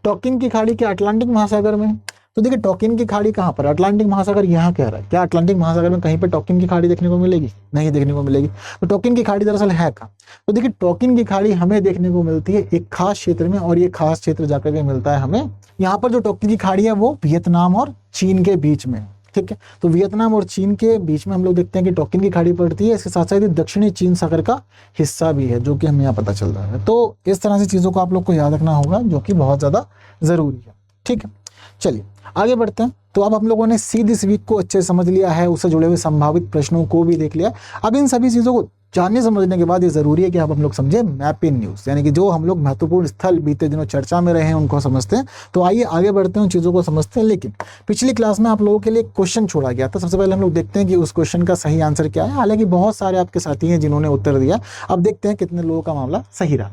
टोकिन की खाड़ी क्या अटलांटिक महासागर में है? तो देखिए टोकिन की खाड़ी कहाँ पर? अटलांटिक महासागर यहाँ कह रहा है। क्या अटलांटिक महासागर में कहीं पर टोकिन की खाड़ी देखने को मिलेगी? नहीं देखने को मिलेगी। तो टोकिन की खाड़ी दरअसल है कहाँ? तो देखिए टोकिन की खाड़ी हमें देखने को मिलती है एक खास क्षेत्र में, और ये खास क्षेत्र जाकर के मिलता है हमें यहाँ पर। जो टोकिन की खाड़ी है वो वियतनाम और चीन के बीच में, ठीक है। तो वियतनाम और चीन के बीच में हम लोग देखते हैं कि टोकिन की खाड़ी पड़ती है। इसके साथ साथ दक्षिणी चीन सागर का हिस्सा भी है, जो कि हमें यहाँ पता चल रहा है। तो इस तरह से चीजों को आप लोग को याद रखना होगा, जो कि बहुत ज्यादा जरूरी है, ठीक है। चलिए आगे बढ़ते हैं। तो अब हम लोगों ने सी दिस वीक को अच्छे समझ लिया है, उससे जुड़े हुए संभावित प्रश्नों को भी देख लिया। अब इन सभी चीजों को जानने समझने के बाद ये जरूरी है कि अब हम लोग समझे मैप इन न्यूज, यानी कि जो हम लोग महत्वपूर्ण स्थल बीते दिनों चर्चा में रहे हैं उनको समझते हैं। तो आइए आगे बढ़ते हैं, उन चीजों को समझते हैं। लेकिन पिछली क्लास में आप लोगों के लिए क्वेश्चन छोड़ा गया था। सबसे पहले हम लोग देखते हैं कि उस क्वेश्चन का सही आंसर क्या है। हालांकि बहुत सारे आपके साथी हैं जिन्होंने उत्तर दिया, अब देखते हैं कितने लोगों का मामला सही रहा।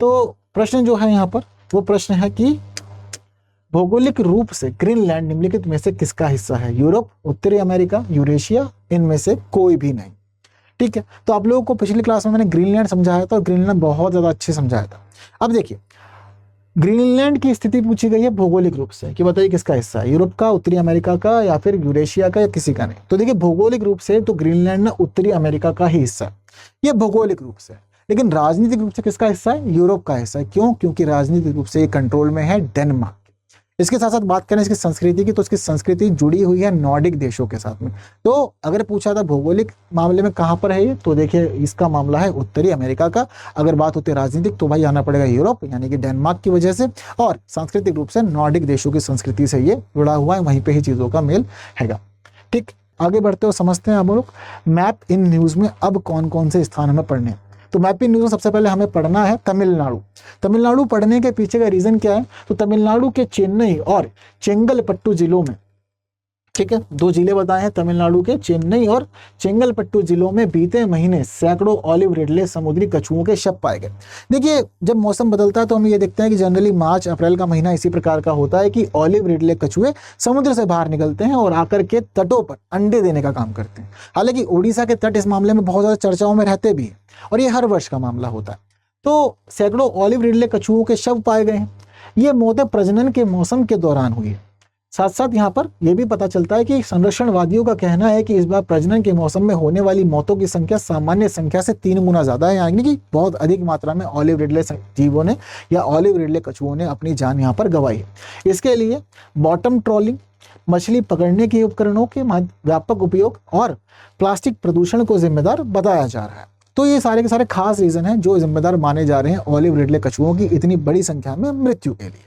तो प्रश्न जो है यहाँ पर वो प्रश्न है कि भौगोलिक रूप से ग्रीनलैंड निम्नलिखित में से किसका हिस्सा है? यूरोप, उत्तरी अमेरिका, यूरेशिया, इनमें से कोई भी नहीं, ठीक है। तो आप लोगों को पिछली क्लास में मैंने ग्रीनलैंड समझाया था और ग्रीनलैंड बहुत ज्यादा अच्छे समझाया था। अब देखिए ग्रीनलैंड की स्थिति पूछी गई है भौगोलिक रूप से कि बताइए किसका हिस्सा है, यूरोप का, उत्तरी अमेरिका का, या फिर यूरेशिया का, या किसी का नहीं। तो देखिए भौगोलिक रूप से तो ग्रीनलैंड ना उत्तरी अमेरिका का ही हिस्सा है, ये भौगोलिक रूप से। लेकिन राजनीतिक रूप से किसका हिस्सा है? यूरोप का हिस्सा है। क्यों? क्योंकि राजनीतिक रूप से ये कंट्रोल में है डेनमार्क। इसके साथ साथ बात करें इसकी संस्कृति की, तो इसकी संस्कृति जुड़ी हुई है नॉर्डिक देशों के साथ में। तो अगर पूछा था भौगोलिक मामले में कहाँ पर है ये, तो देखिए इसका मामला है उत्तरी अमेरिका का। अगर बात होती है राजनीतिक, तो भाई आना पड़ेगा यूरोप यानी कि डेनमार्क की वजह से, और सांस्कृतिक रूप से नॉर्डिक देशों की संस्कृति से ये जुड़ा हुआ है, वहीं पर ही चीज़ों का मेल हैगा। ठीक, आगे बढ़ते हो समझते हैं अब लोग मैप इन न्यूज़ में अब कौन कौन से स्थान हमें पढ़ने हैं। तो मैप इन न्यूज़ में सबसे पहले हमें पढ़ना है तमिलनाडु। तमिलनाडु पढ़ने के पीछे का रीज़न क्या है, तो तमिलनाडु के चेन्नई और चेंगलपट्टू जिलों में, ठीक है, 2 जिले बताए हैं तमिलनाडु के, चेन्नई और चेंगलपट्टू जिलों में बीते महीने सैकड़ों ऑलिव रिडले समुद्री कछुओं के शव पाए गए। देखिए जब मौसम बदलता है तो हम ये देखते हैं कि जनरली मार्च अप्रैल का महीना इसी प्रकार का होता है कि ऑलिव रिडले कछुए समुद्र से बाहर निकलते हैं और आकर के तटों पर अंडे देने का काम करते हैं। हालांकि ओडिशा के तट इस मामले में बहुत ज़्यादा चर्चाओं में रहते भी हैं और ये हर वर्ष का मामला होता है। तो सैकड़ों ऑलिव रिडले कछुओं के शव पाए गए हैं। ये मौतें प्रजनन के मौसम के दौरान हुई है। साथ साथ यहाँ पर यह भी पता चलता है कि संरक्षणवादियों का कहना है कि इस बार प्रजनन के मौसम में होने वाली मौतों की संख्या सामान्य संख्या से 3 गुना ज्यादा है, यानी कि बहुत अधिक मात्रा में ऑलिव रिडले जीवों ने या ऑलिव रिडले कछुओं ने अपनी जान यहाँ पर गंवाई है। इसके लिए बॉटम ट्रॉलिंग, मछली पकड़ने के उपकरणों के व्यापक उपयोग और प्लास्टिक प्रदूषण को जिम्मेदार बताया जा रहा है। तो ये सारे के सारे खास रीजन हैं जो जिम्मेदार माने जा रहे हैं ऑलिव रिडले कछुओं की इतनी बड़ी संख्या में मृत्यु के लिए।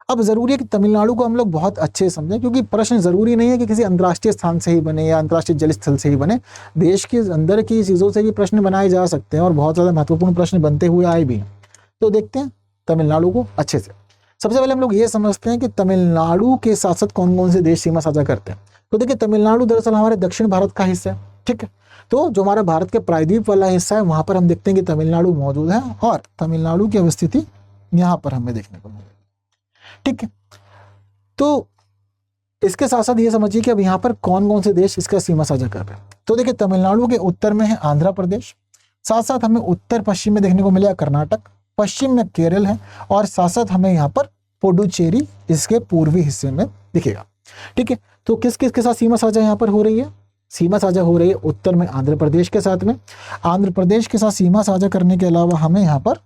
अब जरूरी है कि तमिलनाडु को हम लोग बहुत अच्छे से समझें, क्योंकि प्रश्न जरूरी नहीं है कि किसी अंतर्राष्ट्रीय स्थान से ही बने या अंतर्राष्ट्रीय जल स्थल से ही बने, देश के अंदर की चीज़ों से भी प्रश्न बनाए जा सकते हैं और बहुत ज़्यादा महत्वपूर्ण प्रश्न बनते हुए आए भी हैं। तो देखते हैं तमिलनाडु को अच्छे से। सबसे पहले हम लोग ये समझते हैं कि तमिलनाडु के साथ साथ कौन कौन से देश सीमा साझा करते हैं। तो देखिए तमिलनाडु दरअसल हमारे दक्षिण भारत का हिस्सा है, ठीक है। तो जो हमारा भारत के प्रायद्वीप वाला हिस्सा है वहाँ पर हम देखते हैं कि तमिलनाडु मौजूद है और तमिलनाडु की अवस्थिति यहाँ पर हमें देखने को मिलेगी, ठीक है। तो इसके साथ साथ ये समझिए कि अब यहाँ पर कौन कौन से देश इसका सीमा साझा कर रहे हैं। तो देखिए तमिलनाडु के उत्तर में है आंध्र प्रदेश, साथ साथ हमें उत्तर पश्चिम में देखने को मिलेगा कर्नाटक, पश्चिम में केरल है और साथ साथ हमें यहाँ पर पुडुचेरी इसके पूर्वी हिस्से में दिखेगा, ठीक है। तो किस किस के साथ सीमा साझा यहाँ पर हो रही है, सीमा साझा हो रही है उत्तर में आंध्र प्रदेश के साथ में। आंध्र प्रदेश के साथ सीमा साझा करने के अलावा हमें यहाँ पर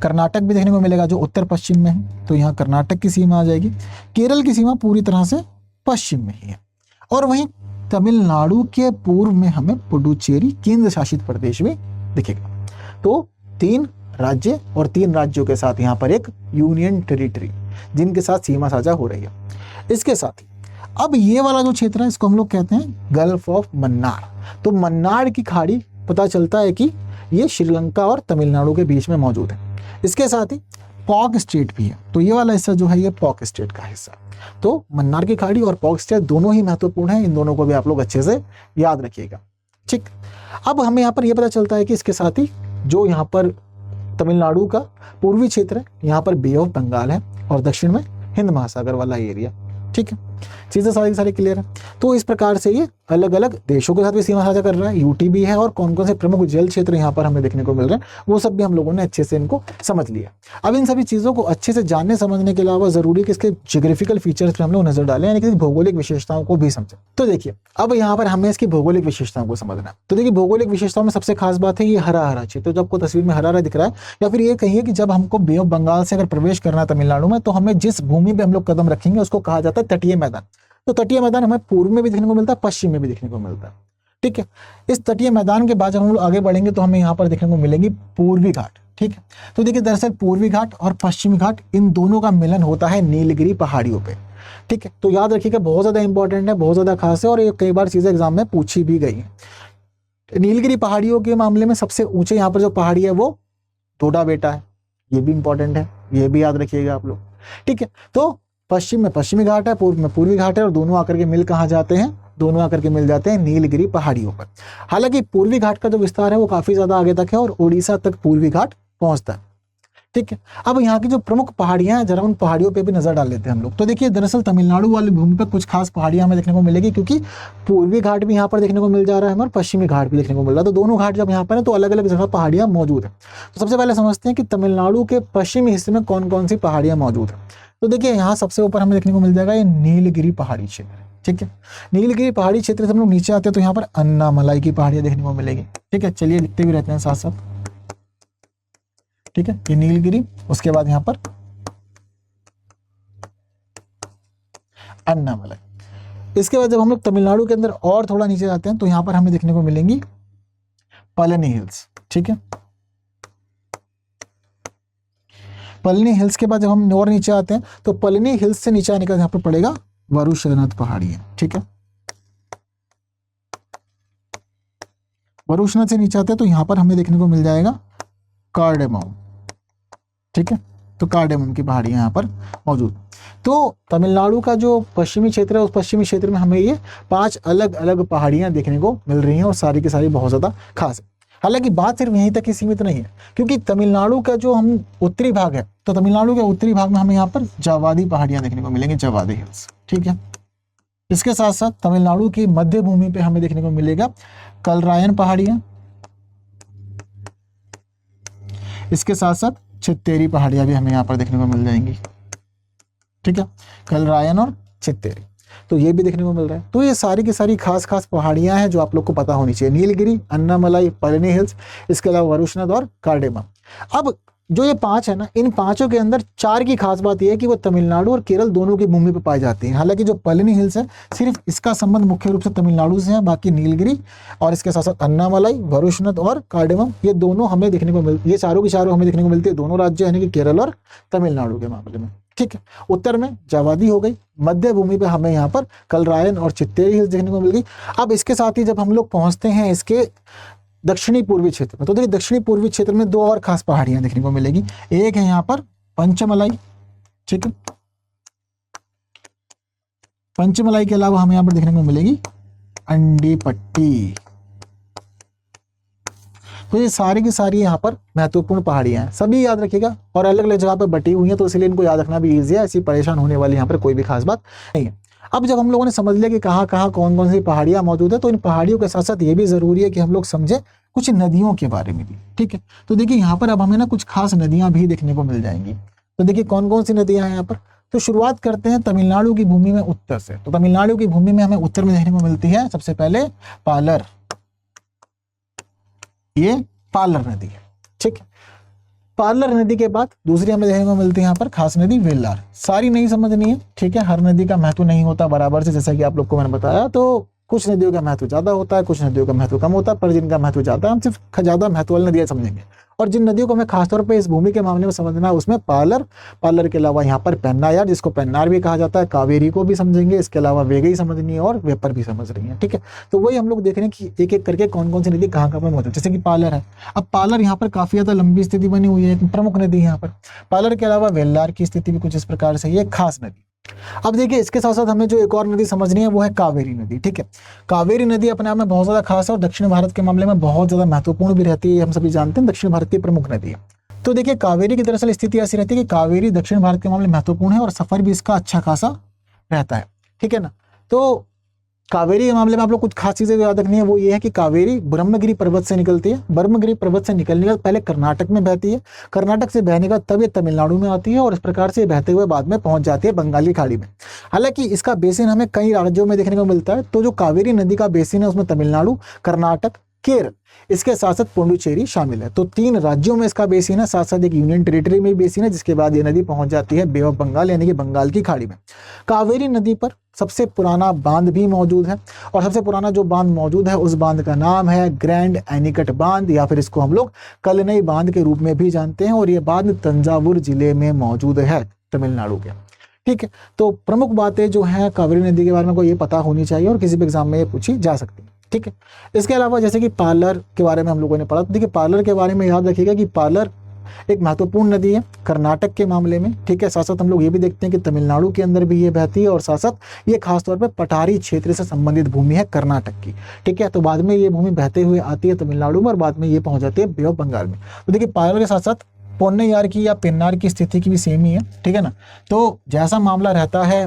कर्नाटक भी देखने को मिलेगा जो उत्तर पश्चिम में है, तो यहाँ कर्नाटक की सीमा आ जाएगी। केरल की सीमा पूरी तरह से पश्चिम में ही है और वहीं तमिलनाडु के पूर्व में हमें पुडुचेरी केंद्र शासित प्रदेश भी दिखेगा। तो 3 राज्य और 3 राज्यों के साथ यहाँ पर एक यूनियन टेरिटरी जिनके साथ सीमा साझा हो रही है। इसके साथ ही अब ये वाला जो क्षेत्र है इसको हम लोग कहते हैं गल्फ ऑफ मन्नार। तो मन्नार की खाड़ी पता चलता है कि ये श्रीलंका और तमिलनाडु के बीच में मौजूद है। इसके साथ ही पॉक स्टेट भी है, तो ये वाला हिस्सा जो है ये पॉक स्टेट का हिस्सा। तो मन्नार की खाड़ी और पॉक स्टेट दोनों ही महत्वपूर्ण हैं, इन दोनों को भी आप लोग अच्छे से याद रखिएगा, ठीक। अब हमें यहाँ पर यह पता चलता है कि इसके साथ ही जो यहाँ पर तमिलनाडु का पूर्वी क्षेत्र है यहाँ पर बे ऑफ बंगाल है और दक्षिण में हिंद महासागर वाला एरिया, ठीक है। चीज़ें सारी क्लियर है। तो इस प्रकार से ये अलग अलग देशों के साथ भी सीमा साझा कर रहा है, यूटी भी है और कौन कौन से प्रमुख जल क्षेत्र यहाँ पर हमें देखने को मिल रहे हैं वो सब भी हम लोगों ने अच्छे से इनको समझ लिया। अब इन सभी चीज़ों को अच्छे से जानने समझने के अलावा जरूरी है कि इसके जियोग्राफिकल फीचर्स पर हम लोग नजर डालें, यानी कि भौगोलिक विशेषताओं को भी समझें। तो देखिए अब यहाँ पर हमें इसकी भौगोलिक विशेषताओं को समझना है। तो देखिए भौगोलिक विशेषताओं में सबसे खास बात है ये हरा हरा क्षेत्र, जो आपको तस्वीर में हरा हरा दिख रहा है, या फिर ये कहिए कि जब हमको बे ऑफ बंगाल से अगर प्रवेश करना है तमिलनाडु में तो हमें जिस भूमि पे हम लोग कदम रखेंगे उसको कहा जाता है तटीय मैदान। तो तटीय मैदान हमें पूर्व में भी देखने को मिलता है, पश्चिम में भी देखने को मिलता है, ठीक है। इस तटीय मैदान के बाद जब हम लोग आगे बढ़ेंगे तो हमें यहाँ पर देखने को मिलेगी पूर्वी घाट, ठीक है। तो देखिए दरअसल पूर्वी घाट और पश्चिमी घाट इन दोनों का मिलन होता है नीलगिरी पहाड़ियों पे, ठीक है। तो याद रखिएगा बहुत ज्यादा इंपॉर्टेंट है, बहुत ज्यादा खास है और ये कई बार चीजें एग्जाम में पूछी भी गई है। नीलगिरी पहाड़ियों के मामले में सबसे ऊंचे यहाँ पर जो पहाड़ी है वो टोडा बेटा है, ये भी इंपॉर्टेंट है, ये भी याद रखिएगा आप लोग, ठीक है। तो पश्चिम में पश्चिमी घाट है, पूर्व में पूर्वी घाट है और दोनों आकर के मिल कहाँ जाते हैं, दोनों आकर के मिल जाते हैं नीलगिरी पहाड़ियों पर। हालांकि पूर्वी घाट का जो विस्तार है वो काफी ज्यादा आगे तक है और उड़ीसा तक पूर्वी घाट पहुंचता है, ठीक है। अब यहाँ की जो प्रमुख पहाड़ियां हैं जरा उन पहाड़ियों पे भी नजर डाल लेते हैं हम लोग। तो देखिए दरअसल तमिलनाडु वाली भूमि पर कुछ खास पहाड़ियां हमें देखने को मिलेगी, क्योंकि पूर्वी घाट भी यहाँ पर देखने को मिल जा रहा है और पश्चिमी घाट भी देखने को मिल रहा है। तो दोनों घाट जब यहाँ पर है तो अलग अलग जगह पहाड़ियां मौजूद है। तो सबसे पहले समझते हैं कि तमिलनाडु के पश्चिमी हिस्से में कौन कौन सी पहाड़ियां मौजूद है। तो देखिए यहाँ सबसे ऊपर हमें देखने को मिल जाएगा ये नीलगिरी पहाड़ी क्षेत्र, ठीक है। नीलगिरी पहाड़ी क्षेत्र से हम लोग नीचे आते हैं तो यहाँ पर अन्नामलाई की पहाड़ियां देखने को मिलेगी, ठीक है। चलिए लिखते भी रहते हैं साथ साथ, ठीक है। ये नीलगिरी, उसके बाद यहाँ पर अन्नामलाई। इसके बाद जब हम लोग तमिलनाडु के अंदर और थोड़ा नीचे जाते हैं तो यहाँ पर हमें देखने को मिलेंगी पलनी हिल्स। ठीक है, पलनी हिल्स के बाद जब हम और नीचे आते हैं तो पलनी हिल्स से नीचे आने का यहाँ पर पड़ेगा वरुशनाथ पहाड़ी है। ठीक है, वरुशनाथ से नीचे आते हैं तो यहाँ पर हमें देखने को मिल जाएगा कार्डेमम। ठीक है, तो कार्डेमम की पहाड़ी यहाँ पर मौजूद। तो तमिलनाडु का जो पश्चिमी क्षेत्र है उस पश्चिमी क्षेत्र में हमें ये 5 अलग अलग पहाड़ियाँ देखने को मिल रही हैं और सारी की सारी बहुत ज़्यादा खास है। हालांकि बात सिर्फ यहीं तक ही सीमित नहीं है, क्योंकि तमिलनाडु का जो हम उत्तरी भाग है तो तमिलनाडु के उत्तरी भाग में हमें यहाँ पर जावादी पहाड़ियाँ देखने को मिलेंगी, जावादी हिल्स। ठीक है, इसके साथ साथ तमिलनाडु की मध्य भूमि पे हमें देखने को मिलेगा कलरायन पहाड़ियाँ, इसके साथ साथ चित्तेरी पहाड़ियाँ भी हमें यहाँ पर देखने को मिल जाएंगी। ठीक है, कलरायन और चित्तेरी, तो ये भी देखने को मिल रहा है। तो ये सारी की सारी खास खास पहाड़ियाँ हैं जो आप लोग को पता होनी चाहिए, नीलगिरी, अन्नामलाई, पलनी हिल्स, इसके अलावा वरुशनाथ और कार्डेमम। अब जो ये 5 है ना, इन 5 के अंदर 4 की खास बात यह है कि वो तमिलनाडु और केरल दोनों की भूमि पर पाई जाती हैं। हालांकि जो पलनी हिल्स है सिर्फ इसका संबंध मुख्य रूप से तमिलनाडु से है, बाकी नीलगिरी और इसके साथ साथ अन्नामलाई, वरुशनाथ और कार्डेमम ये दोनों हमें देखने को मिलती, ये चारों की चारों हमें देखने को मिलती है दोनों राज्य यानी कि केरल और तमिलनाडु के मामले में। ठीक है, उत्तर में जावादी हो गई, मध्य भूमि पे हमें यहाँ पर कलरायन और चित्तेरी हिल्स देखने को मिल गई। अब इसके साथ ही जब हम लोग पहुंचते हैं इसके दक्षिणी पूर्वी क्षेत्र में, तो देखिए दक्षिणी पूर्वी क्षेत्र में 2 और खास पहाड़ियां देखने को मिलेगी। एक है यहाँ पर पंचमलाई। ठीक है, पंचमलाई के अलावा हमें यहाँ पर देखने को मिलेगी अंडीपट्टी। तो ये सारी की सारी यहाँ पर महत्वपूर्ण पहाड़ियां हैं, सभी याद रखिएगा और अलग अलग जगह पर बटी हुई हैं, तो इसलिए इनको याद रखना भी ईजी है, ऐसी परेशान होने वाली यहाँ पर कोई भी खास बात नहीं है। अब जब हम लोगों ने समझ लिया कि कहाँ कहाँ कौन कौन सी पहाड़ियाँ मौजूद है, तो इन पहाड़ियों के साथ साथ ये भी जरूरी है कि हम लोग समझें कुछ नदियों के बारे में भी। ठीक है, तो देखिए यहाँ पर अब हमें ना कुछ खास नदियाँ भी देखने को मिल जाएंगी। तो देखिए कौन कौन सी नदियाँ हैं यहाँ पर। तो शुरुआत करते हैं तमिलनाडु की भूमि में उत्तर से। तो तमिलनाडु की भूमि में हमें उत्तर में देखने को मिलती है सबसे पहले पालर, ये पालर नदी है। ठीक है, पालर नदी के बाद दूसरी हमें देखने को मिलती है यहाँ पर खास नदी वेल्लार। सारी नहीं समझनी है, ठीक है, हर नदी का महत्व नहीं होता बराबर से, जैसा कि आप लोग को मैंने बताया। तो कुछ नदियों का महत्व ज्यादा होता है, कुछ नदियों का महत्व कम होता है, पर जिनका महत्व ज्यादा है हम सिर्फ ज्यादा महत्व वाली नदियां समझेंगे। और जिन नदियों को हमें खासतौर पर इस भूमि के मामले में समझना है उसमें पालर के अलावा यहाँ पर पेन्नायार, जिसको पेन्नार भी कहा जाता है, कावेरी को भी समझेंगे, इसके अलावा वेगई समझनी है और वेपर भी समझ रही है। ठीक है, तो वही हम लोग देख रहे हैं कि एक एक करके कौन कौन सी नदी कहाँ कहाँ पर मौजूद है। जैसे कि पालर है, अब पालर यहाँ पर काफी ज्यादा लंबी स्थिति बनी हुई है, एक प्रमुख नदी है यहाँ पर। पालर के अलावा वेल्लार की स्थिति भी कुछ इस प्रकार से, ये खास नदी। अब देखिए इसके साथ साथ हमें जो एक और नदी समझनी है वो है कावेरी नदी। ठीक है, कावेरी नदी अपने आप में बहुत ज्यादा खास है और दक्षिण भारत के मामले में बहुत ज्यादा महत्वपूर्ण भी रहती है, हम सभी जानते हैं दक्षिण भारत की प्रमुख नदी है। तो देखिए कावेरी की दरअसल स्थिति ऐसी रहती है कि कावेरी दक्षिण भारत के मामले में महत्वपूर्ण है और सफर भी इसका अच्छा खासा रहता है। ठीक है ना, तो कावेरी के मामले में आप लोग कुछ खास चीजें याद रखनी है, वो ये है कि कावेरी ब्रह्मगिरी पर्वत से निकलती है। ब्रह्मगिरी पर्वत से निकलने के बाद पहले कर्नाटक में बहती है, कर्नाटक से बहने के बाद तब ये तमिलनाडु में आती है और इस प्रकार से बहते हुए बाद में पहुंच जाती है बंगाल की खाड़ी में। हालांकि इसका बेसिन हमें कई राज्यों में देखने को मिलता है, तो जो कावेरी नदी का बेसिन है उसमें तमिलनाडु, कर्नाटक, केरल, इसके साथ साथ पुडुचेरी शामिल है। तो 3 राज्यों में इसका बेसिन है, साथ साथ एक यूनियन टेरिटरी में भी बेसिन है, जिसके बाद ये नदी पहुंच जाती है बे ऑफ बंगाल यानी कि बंगाल की खाड़ी में। कावेरी नदी पर सबसे पुराना बांध भी मौजूद है और सबसे पुराना जो बांध मौजूद है उस बांध का नाम है ग्रैंड एनिकट बांध, या फिर इसको हम लोग कलनई बांध के रूप में भी जानते हैं, और ये बांध तंजावुर जिले में मौजूद है तमिलनाडु के। ठीक है, तो प्रमुख बातें जो है कावेरी नदी के बारे में को ये पता होनी चाहिए और किसी भी एग्जाम में ये पूछी जा सकती है। ठीक है, इसके अलावा जैसे कि पालर के बारे में हम लोगों ने पढ़ा, तो देखिए पालर के बारे में याद रखिएगा कि पालर एक महत्वपूर्ण नदी है कर्नाटक के मामले में। ठीक है, साथ साथ हम लोग ये भी देखते हैं कि तमिलनाडु के अंदर भी ये बहती है और साथ साथ ये खासतौर पर पठारी क्षेत्र से संबंधित भूमि है कर्नाटक की। ठीक है, तो बाद में ये भूमि बहते हुए आती है तमिलनाडु में और बाद में ये पहुंच जाती है बे ऑफ बंगाल में। तो देखिए पालर के साथ साथ पोन्नैयार की या पेन्नार की स्थिति की भी सेम ही है। ठीक है ना, तो जैसा मामला रहता है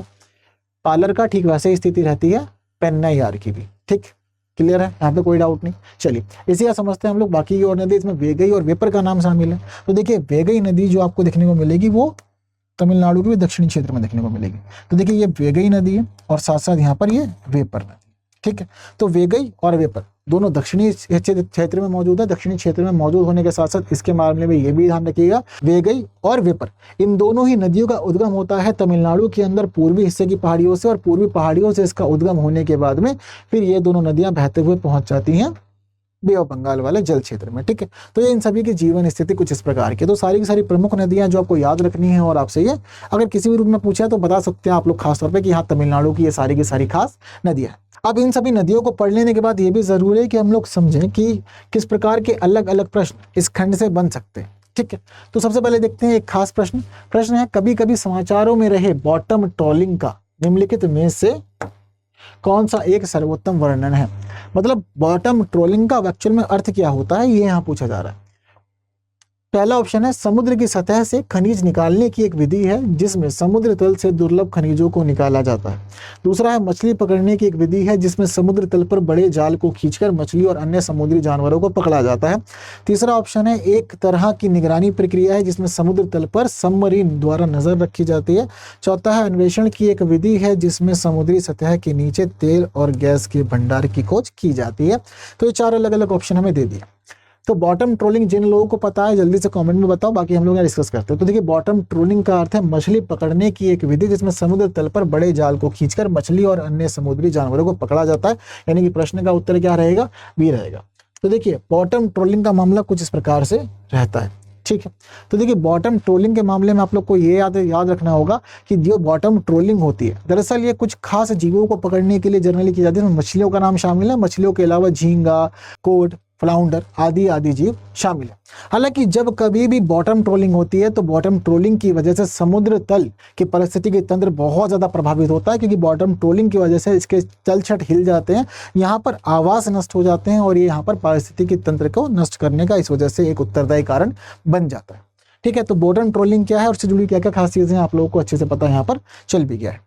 पालर का ठीक वैसे ही स्थिति रहती है पेन्नैयार की भी। ठीक, क्लियर है, यहाँ पे कोई डाउट नहीं। चलिए इसी का समझते हैं हम लोग बाकी की और नदी, इसमें वेगई और वेपर का नाम शामिल है। तो देखिए वेगई नदी जो आपको देखने को मिलेगी वो तमिलनाडु के भी दक्षिणी क्षेत्र में देखने को मिलेगी। तो देखिए ये वेगई नदी है और साथ साथ यहाँ पर ये वेपर नदी। ठीक है, तो वेगई और वेपर दोनों दक्षिणी क्षेत्र में मौजूद है। दक्षिणी क्षेत्र में मौजूद होने के साथ साथ इसके मामले में ये भी ध्यान रखिएगा, वेगई और वेपर इन दोनों ही नदियों का उद्गम होता है तमिलनाडु के अंदर पूर्वी हिस्से की पहाड़ियों से, और पूर्वी पहाड़ियों से इसका उद्गम होने के बाद में फिर ये दोनों नदियां बहते हुए पहुंच जाती हैं बे ऑफ बंगाल वाले जल क्षेत्र में। ठीक है, तो ये इन सभी की जीवन स्थिति कुछ इस प्रकार की। तो सारी की सारी प्रमुख नदियां जो आपको याद रखनी है, और आपसे ये अगर किसी भी रूप में पूछा तो बता सकते हैं आप लोग खास तौर पे कि हाँ तमिलनाडु की ये सारी की सारी खास नदियां हैं। अब इन सभी नदियों को पढ़ लेने के बाद ये भी जरूरी है कि हम लोग समझें कि किस प्रकार के अलग अलग प्रश्न इस खंड से बन सकते हैं। ठीक है, तो सबसे पहले देखते हैं एक खास प्रश्न है, कभी कभी समाचारों में रहे बॉटम ट्रोलिंग का निम्नलिखित में से कौन सा एक सर्वोत्तम वर्णन है। मतलब बॉटम ट्रोलिंग का एक्चुअल में अर्थ क्या होता है ये यहाँ पूछा जा रहा है। पहला ऑप्शन है समुद्र की सतह से खनिज निकालने की एक विधि है जिसमें समुद्र तल से दुर्लभ खनिजों को निकाला जाता है। दूसरा है मछली पकड़ने की एक विधि है जिसमें समुद्र तल पर बड़े जाल को खींचकर मछली और अन्य समुद्री जानवरों को पकड़ा जाता है। तीसरा ऑप्शन है एक तरह की निगरानी प्रक्रिया है जिसमें समुद्र तल पर सबमरीन द्वारा नजर रखी जाती है। चौथा है अन्वेषण की एक विधि है जिसमें समुद्री सतह के नीचे तेल और गैस के भंडार की खोज की जाती है। तो ये 4 अलग अलग ऑप्शन हमें दे दिए। तो बॉटम ट्रोलिंग जिन लोगों को पता है जल्दी से कमेंट में बताओ, बाकी हम लोग यहाँ डिस्कस करते हैं। तो देखिए बॉटम ट्रोलिंग का अर्थ है मछली पकड़ने की एक विधि जिसमें समुद्र तल पर बड़े जाल को खींचकर मछली और अन्य समुद्री जानवरों को पकड़ा जाता है। यानी कि प्रश्न का उत्तर क्या रहेगा, बी रहेगा। तो देखिए बॉटम ट्रोलिंग का मामला कुछ इस प्रकार से रहता है। ठीक है, तो देखिए बॉटम ट्रोलिंग के मामले में आप लोग को ये याद रखना होगा कि जो बॉटम ट्रोलिंग होती है दरअसल ये कुछ खास जीवों को पकड़ने के लिए जनरली की जाती है। मछलियों का नाम शामिल है, मछलियों के अलावा झींगा, कोड, फ्लाउंडर आदि जीव शामिल है। हालांकि जब कभी भी बॉटम ट्रोलिंग होती है तो बॉटम ट्रोलिंग की वजह से समुद्र तल की पारिस्थितिकी तंत्र बहुत ज्यादा प्रभावित होता है, क्योंकि बॉटम ट्रोलिंग की वजह से इसके तलछट हिल जाते हैं, यहाँ पर आवास नष्ट हो जाते हैं और ये यहाँ पर पारिस्थितिकी तंत्र को नष्ट करने का इस वजह से एक उत्तरदायी कारण बन जाता है। ठीक है, तो बॉटम ट्रोलिंग क्या है और उससे जुड़ी क्या क्या खास चीजें आप लोगों को अच्छे से पता यहाँ पर चल भी गया है।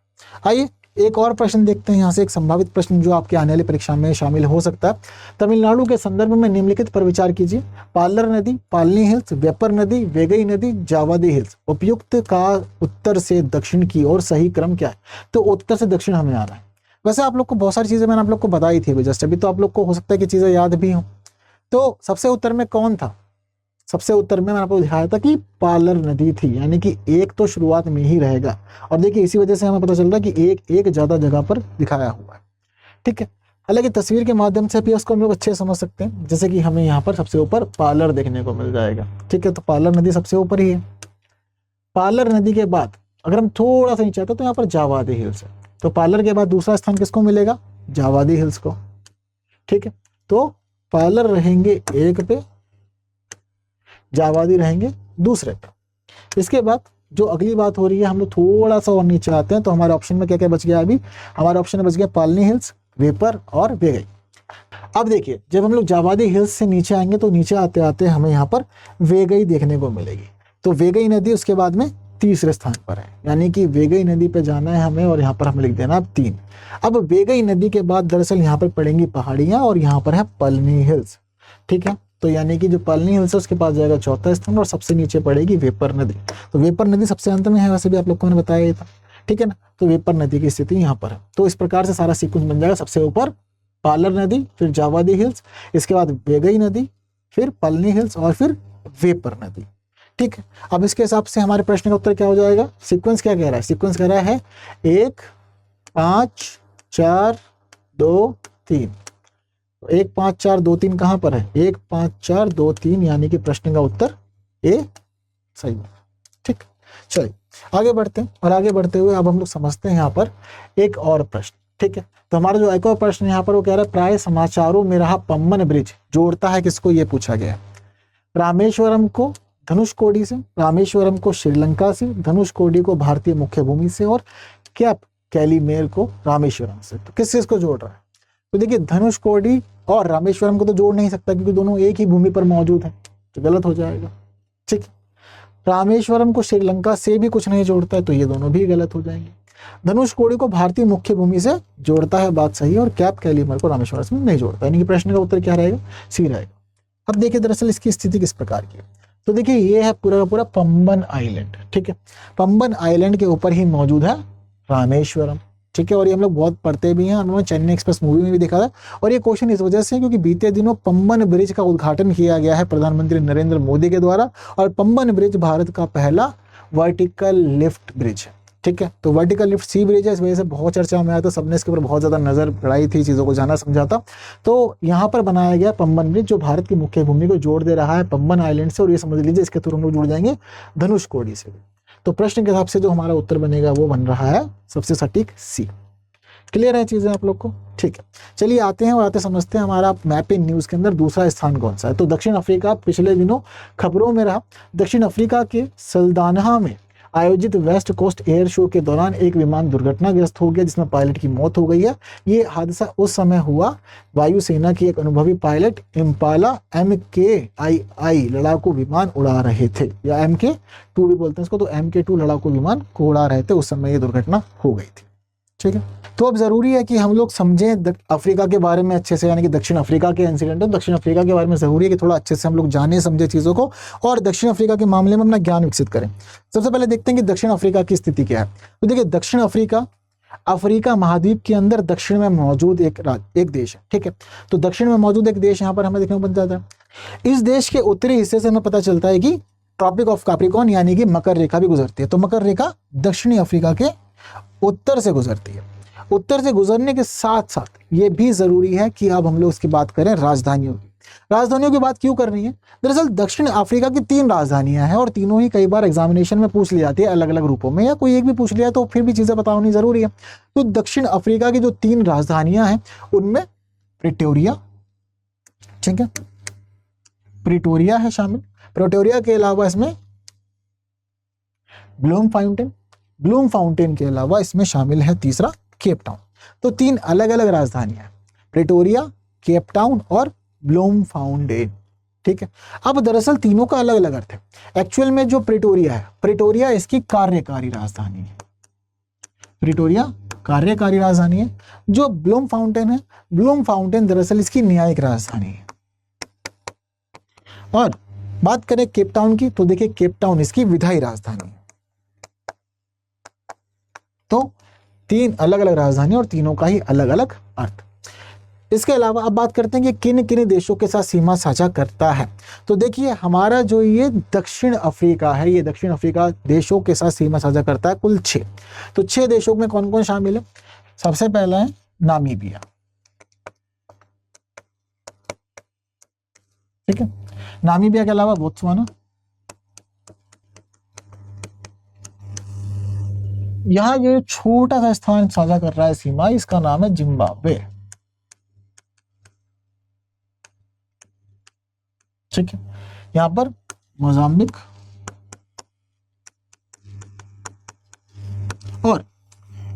आइए एक और प्रश्न देखते हैं यहाँ से, एक संभावित प्रश्न जो आपके आने वाली परीक्षा में शामिल हो सकता है। तमिलनाडु के संदर्भ में निम्नलिखित पर विचार कीजिए। पालर नदी, पालनी हिल्स, वेपर नदी, वेगई नदी, जावादी हिल्स। उपयुक्त का उत्तर से दक्षिण की ओर सही क्रम क्या है। तो उत्तर से दक्षिण हमें आ रहा है। वैसे आप लोग को बहुत सारी चीजें मैंने आप लोग को बताई थी जस्ट अभी, तो आप लोग को हो सकता है कि चीजें याद भी हो। तो सबसे उत्तर में कौन था, सबसे उत्तर में मैंने आपको दिखाया था कि पालर नदी थी, यानी कि एक तो शुरुआत में ही रहेगा। और देखिए इसी वजह से हमें पता चल रहा है कि एक ज्यादा जगह पर दिखाया हुआ है। ठीक है, हालांकि तस्वीर के माध्यम से भी उसको हम लोग अच्छे समझ सकते हैं, जैसे कि हमें यहाँ पर सबसे ऊपर पालर देखने को मिल जाएगा। ठीक है, तो पालर नदी सबसे ऊपर ही है। पालर नदी के बाद अगर हम थोड़ा सा नीचे आते तो यहाँ पर जावादी हिल्स है। तो पालर के बाद दूसरा स्थान किसको मिलेगा, जावादी हिल्स को। ठीक है, तो पालर रहेंगे 1 पे, जावादी रहेंगे दूसरे पे। इसके बाद जो अगली बात हो रही है, हम लोग थोड़ा सा और नीचे आते हैं तो हमारे ऑप्शन में क्या क्या बच गया। अभी हमारे ऑप्शन में बच गया पालनी हिल्स, वेपर और वेगई। अब देखिए जब हम लोग जावादी हिल्स से नीचे आएंगे तो नीचे आते आते हमें यहाँ पर वेगई देखने को मिलेगी। तो वेगई नदी उसके बाद में तीसरे स्थान पर है, यानी कि वेगई नदी पे जाना है हमें और यहाँ पर हमें लिख देना 3। अब वेगई नदी के बाद दरअसल यहाँ पर पड़ेंगी पहाड़ियां और यहाँ पर है पलनी हिल्स। ठीक है, तो यानी कि जो पलनी हिल्स है उसके पास जाएगा चौथा स्थान और सबसे नीचे पड़ेगी वेपर नदी। तो वेपर नदी सबसे अंत में है, वैसे भी आप लोग को मैंने बताया ही था। ठीक है ना, तो वेपर नदी की स्थिति यहाँ पर है। तो इस प्रकार से सारा सीक्वेंस बन जाएगा, सबसे ऊपर पालर नदी, फिर जावादी हिल्स, इसके बाद वेगई नदी, फिर पलनी हिल्स और फिर वेपर नदी। ठीक है, अब इसके हिसाब से हमारे प्रश्न का उत्तर क्या हो जाएगा। सीक्वेंस क्या कह रहा है, सीक्वेंस कह रहा है 1 5 4 2 3। 1 5 4 2 3 कहां पर है, 1 5 4 2 3, यानी कि प्रश्न का उत्तर ए सही है। ठीक, चलिए आगे बढ़ते हैं और आगे बढ़ते हुए अब हम लोग समझते हैं यहाँ पर एक और प्रश्न। ठीक है, तो हमारा जो एक और प्रश्न यहाँ पर वो कह रहा है प्राय समाचारों में रहा पम्बन ब्रिज जोड़ता है किसको, ये पूछा गया। रामेश्वरम को धनुषकोडी से, रामेश्वरम को श्रीलंका से, धनुषकोडी को भारतीय मुख्य भूमि से और कैप कैलीमेर को रामेश्वरम से। तो किस चीज को जोड़ रहा है। तो देखिए धनुषकोडी और रामेश्वरम को तो जोड़ नहीं सकता क्योंकि दोनों एक ही भूमि पर मौजूद हैं, तो गलत हो जाएगा। ठीक, रामेश्वरम को श्रीलंका से भी कुछ नहीं जोड़ता है, तो ये दोनों भी गलत हो जाएंगे। धनुषकोडी को भारतीय मुख्य भूमि से जोड़ता है, बात सही है, और कैप कैलीमर को रामेश्वरम से नहीं जोड़ता, यानी कि प्रश्न का उत्तर क्या रहेगा, सी रहेगा। अब देखिए दरअसल इसकी स्थिति किस प्रकार की है। तो देखिए ये है पूरा का पूरा पम्बन आइलैंड। ठीक है, पम्बन आइलैंड के ऊपर ही मौजूद है रामेश्वरम। ठीक है, और ये हम लोग बहुत पढ़ते भी हैं, हमने चेन्नई एक्सप्रेस मूवी में भी देखा था। और ये क्वेश्चन इस वजह से क्योंकि बीते दिनों पंबन ब्रिज का उद्घाटन किया गया है प्रधानमंत्री नरेंद्र मोदी के द्वारा, और पंबन ब्रिज भारत का पहला वर्टिकल लिफ्ट ब्रिज है। ठीक है, तो वर्टिकल लिफ्ट सी ब्रिज है, इस वजह से बहुत चर्चा में आया था, सबने इसके ऊपर बहुत ज़्यादा नजर बढ़ाई थी, चीज़ों को जाना समझा था। तो यहाँ पर बनाया गया पंबन ब्रिज जो भारत की मुख्य भूमि को जोड़ दे रहा है पंबन आइलैंड से, और ये समझ लीजिए इसके थ्रू हम लोग जुड़ जाएंगे धनुषकोडी से। तो प्रश्न के हिसाब से जो हमारा उत्तर बनेगा वो बन रहा है सबसे सटीक सी। क्लियर है चीजें आप लोग को? ठीक है, चलिए आते हैं और आते समझते हैं हमारा मैप इन न्यूज के अंदर दूसरा स्थान कौन सा है। तो दक्षिण अफ्रीका पिछले दिनों खबरों में रहा। दक्षिण अफ्रीका के सल्दानहा में आयोजित वेस्ट कोस्ट एयर शो के दौरान एक विमान दुर्घटनाग्रस्त हो गया जिसमें पायलट की मौत हो गई है। ये हादसा उस समय हुआ वायुसेना की एक अनुभवी पायलट इम्पाला MKII लड़ाकू विमान उड़ा रहे थे, या MK2 भी बोलते हैं इसको, तो MK2 लड़ाकू विमान को उड़ा रहे थे, उस समय ये दुर्घटना हो गई थी। ठीक है, तो अब जरूरी है कि हम लोग समझें अफ्रीका के बारे में अच्छे से, यानी कि दक्षिण अफ्रीका के इंसिडेंट है, दक्षिण अफ्रीका के बारे में जरूरी है कि थोड़ा अच्छे से हम लोग जाने समझे चीज़ों को और दक्षिण अफ्रीका के मामले में अपना ज्ञान विकसित करें। सबसे पहले देखते हैं कि दक्षिण अफ्रीका की स्थिति क्या है। तो देखिए, दक्षिण अफ्रीका अफ्रीका महाद्वीप के अंदर दक्षिण में मौजूद एक देश है। ठीक है, तो दक्षिण में मौजूद एक देश यहाँ पर हमें देखने को मिल जाता है। इस देश के उत्तरी हिस्से से हमें पता चलता है कि ट्रॉपिक ऑफ कैप्रिकॉर्न यानी कि मकर रेखा भी गुजरती है। तो मकर रेखा दक्षिणी अफ्रीका के उत्तर से गुजरती है। उत्तर से गुजरने के साथ साथ ये भी जरूरी है कि अब हम लोग इसकी बात करें राजधानियों की। राजधानियों की बात क्यों करनी है? दरअसल दक्षिण अफ्रीका की 3 राजधानियां हैं और तीनों ही कई बार एग्जामिनेशन में पूछ ली जाती है अलग अलग रूपों में, या कोई एक भी पूछ लिया तो फिर भी चीजें बतानी जरूरी है। तो दक्षिण अफ्रीका की जो 3 राजधानियां हैं उनमें प्रिटोरिया, ठीक है, प्रिटोरिया है शामिल। प्रिटोरिया के अलावा इसमें ब्लूम फाउंटेन के अलावा इसमें शामिल है तीसरा केप टाउन। तो 3 अलग अलग राजधानियां, प्रिटोरिया, केप टाउन और ब्लूम फाउंटेन। ठीक है, अब दरअसल तीनों का अलग अलग अर्थ है। एक्चुअल में जो प्रिटोरिया है, प्रिटोरिया इसकी कार्यकारी राजधानी है, प्रिटोरिया कार्यकारी राजधानी है। जो ब्लूम फाउंटेन है, ब्लूम फाउंटेन दरअसल इसकी न्यायिक राजधानी है। और बात करें केप टाउन की, तो देखिए केप टाउन इसकी विधायी राजधानी है। तो 3 अलग अलग राजधानी और तीनों का ही अलग अलग अर्थ। इसके अलावा अब बात करते हैं कि किन किन देशों के साथ सीमा साझा करता है। तो देखिए हमारा जो ये दक्षिण अफ्रीका है, ये दक्षिण अफ्रीका देशों के साथ सीमा साझा करता है कुल 6। तो 6 देशों में कौन कौन शामिल है? सबसे पहला है नामीबिया, ठीक है, नामीबिया के अलावा बोत्सवाना, यहां ये छोटा सा स्थान साझा कर रहा है सीमा, इसका नाम है जिम्बाब्वे। ठीक है, यहां पर मोजाम्बिक और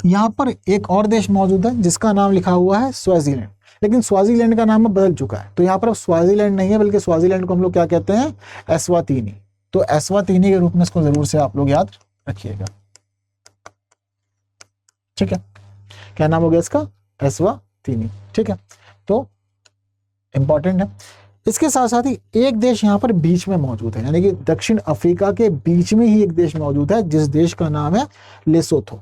यहां पर एक और देश मौजूद है जिसका नाम लिखा हुआ है स्वाजीलैंड, लेकिन स्वाजीलैंड का नाम बदल चुका है। तो यहां पर स्वाजीलैंड नहीं है, बल्कि स्वाजीलैंड को हम लोग क्या कहते हैं? एस्वातीनी। तो एस्वातीनी के रूप में इसको जरूर से आप लोग याद रखिएगा। ठीक है, क्या नाम हो गया इसका? एस्वातीनी। ठीक है, तो इंपॉर्टेंट है। इसके साथ साथ ही एक देश यहां पर बीच में मौजूद है, यानी कि दक्षिण अफ्रीका के बीच में ही एक देश मौजूद है जिस देश का नाम है लेसोथो।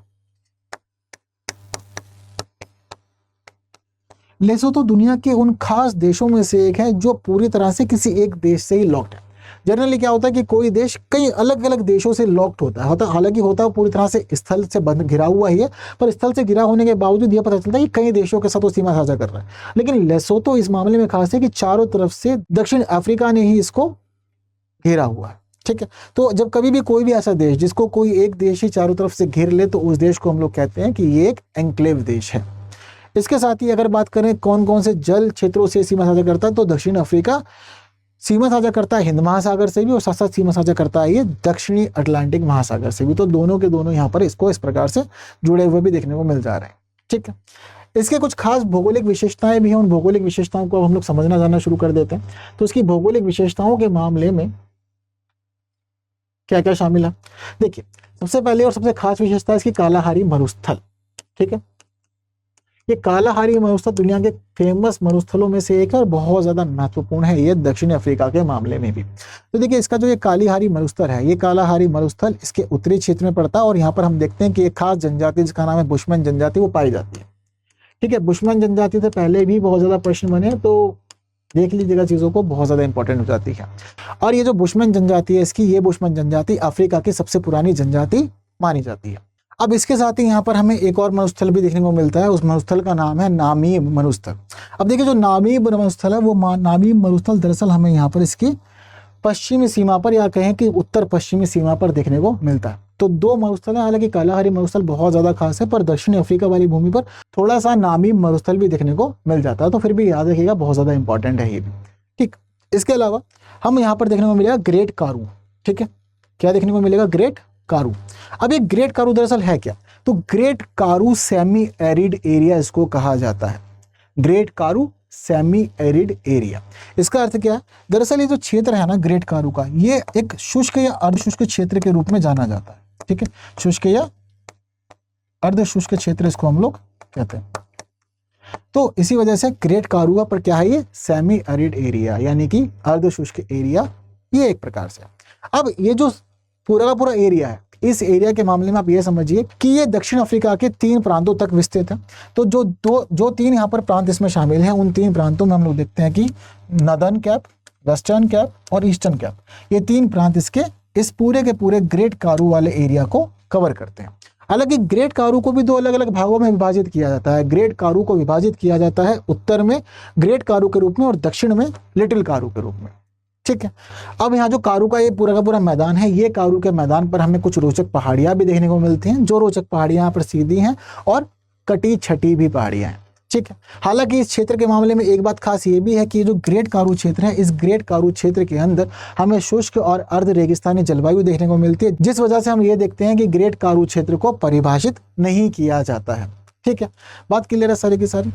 लेसोथो दुनिया के उन खास देशों में से एक है जो पूरी तरह से किसी एक देश से ही लॉक्ड है। जनरली क्या होता है कि कोई देश कई अलग अलग देशों से लॉक्ड होता है, हालांकि होता है पूरी तरह से स्थल से बंद घिरा हुआ ही है, पर स्थल से घिरा होने के बावजूद यह पता चलता है कि कई देशों के साथ वो सीमा साझा कर रहा है। लेकिन लेसोथो इस मामले में खास है कि चारों तरफ से दक्षिण अफ्रीका ने ही इसको घेरा हुआ है। ठीक है, तो जब कभी भी कोई भी ऐसा देश जिसको कोई एक देश ही चारों तरफ से घेर ले तो उस देश को हम लोग कहते हैं कि ये एक एन्क्लेव देश है। इसके साथ ही अगर बात करें कौन कौन से जल क्षेत्रों से सीमा साझा करता है, तो दक्षिण अफ्रीका सीमा साझा करता है हिंद महासागर से भी और साथ साथ सीमा साझा करता है ये दक्षिणी अटलांटिक महासागर से भी। तो दोनों के दोनों यहाँ पर इसको इस प्रकार से जुड़े हुए भी देखने को मिल जा रहे हैं। ठीक है, इसके कुछ खास भौगोलिक विशेषताएं भी हैं, उन भौगोलिक विशेषताओं को हम लोग समझना जानना शुरू कर देते हैं। तो इसकी भौगोलिक विशेषताओं के मामले में क्या क्या शामिल है? देखिए, सबसे पहले और सबसे खास विशेषता इसकी कालाहारी मरुस्थल। ठीक है, ये कालाहारी मरुस्थल दुनिया के फेमस मरुस्थलों में से एक है और बहुत ज्यादा महत्वपूर्ण है ये दक्षिण अफ्रीका के मामले में भी। तो देखिए इसका जो ये कालीहारी मरुस्थल है, ये कालाहारी मरुस्थल इसके उत्तरी क्षेत्र में पड़ता है और यहाँ पर हम देखते हैं कि एक खास जनजाति जिसका नाम है बुशमैन जनजाति वो पाई जाती है। ठीक है, बुशमैन जनजाति से पहले भी बहुत ज्यादा प्रश्न बने, तो देख लीजिएगा चीजों को, बहुत ज्यादा इंपॉर्टेंट हो जाती है। और ये जो बुशमैन जनजाति है इसकी, ये बुशमैन जनजाति अफ्रीका की सबसे पुरानी जनजाति मानी जाती है। अब इसके साथ ही यहाँ पर हमें एक और मरुस्थल भी देखने को मिलता है, उस मरुस्थल का नाम है नामीब मरुस्थल। अब देखिए जो नामीब मरुस्थल है, वो नामीब मरुस्थल दरअसल हमें यहाँ पर इसकी पश्चिमी सीमा पर, या कहें कि उत्तर पश्चिमी सीमा पर देखने को मिलता है। तो दो मरुस्थल है, हालांकि कालाहारी मरुस्थल बहुत ज्यादा खास है, पर दक्षिणी अफ्रीका वाली भूमि पर थोड़ा सा नामीब मरुस्थल भी देखने को मिल जाता है। तो फिर भी याद रखिएगा, बहुत ज्यादा इंपॉर्टेंट है ये भी। ठीक, इसके अलावा हम यहाँ पर देखने को मिलेगा ग्रेट कारू। ठीक है, क्या देखने को मिलेगा? ग्रेट कारू। अब ये ग्रेट कारू दरअसल है क्या? तो ग्रेट कारू सेमी एरिड एरिया इसको कहा जाता है। ग्रेट कारू सेमी एरिड एरिया, इसका अर्थ क्या है? दरअसल ये जो क्षेत्र है ना ग्रेट कारू का, ये एक शुष्क या अर्धशुष्क क्षेत्र के रूप में जाना जाता है। ठीक है, शुष्क या अर्धशुष्क क्षेत्र इसको हम लोग कहते हैं। तो इसी वजह से ग्रेट कारू पर क्या है, ये सेमी एरिड एरिया यानी कि अर्धशुष्क एरिया, ये एक प्रकार से। अब ये जो पूरा का पूरा एरिया है, इस एरिया के मामले में आप ये समझिए कि ये दक्षिण अफ्रीका के 3 प्रांतों तक विस्तृत है। तो जो 3 यहाँ पर प्रांत इसमें शामिल हैं, उन 3 प्रांतों में हम लोग देखते हैं कि नॉर्दर्न कैप, वेस्टर्न कैप और ईस्टर्न कैप, ये 3 प्रांत इसके इस पूरे के पूरे ग्रेट कारू वाले एरिया को कवर करते हैं। हालांकि ग्रेट कारू को भी 2 अलग अलग भागों में विभाजित किया जाता है। ग्रेट कारू को विभाजित किया जाता है उत्तर में ग्रेट कारू के रूप में और दक्षिण में लिटिल कारू के रूप में। ठीक है, अब यहाँ जो कारू का ये पूरा का पूरा मैदान है, ये कारू के मैदान पर हमें कुछ रोचक पहाड़ियां भी देखने को मिलती हैं। जो रोचक पहाड़ियां यहाँ पर सीधी हैं और कटी छटी भी पहाड़ियां हैं। ठीक है, हालांकि इस क्षेत्र के मामले में एक बात खास ये भी है कि ये जो ग्रेट कारू क्षेत्र है, इस ग्रेट कारू क्षेत्र के अंदर हमें शुष्क और अर्ध रेगिस्तानी जलवायु देखने को मिलती है, जिस वजह से हम ये देखते हैं कि ग्रेट कारू क्षेत्र को परिभाषित नहीं किया जाता है। ठीक है, बात क्लियर है सारी की सारी।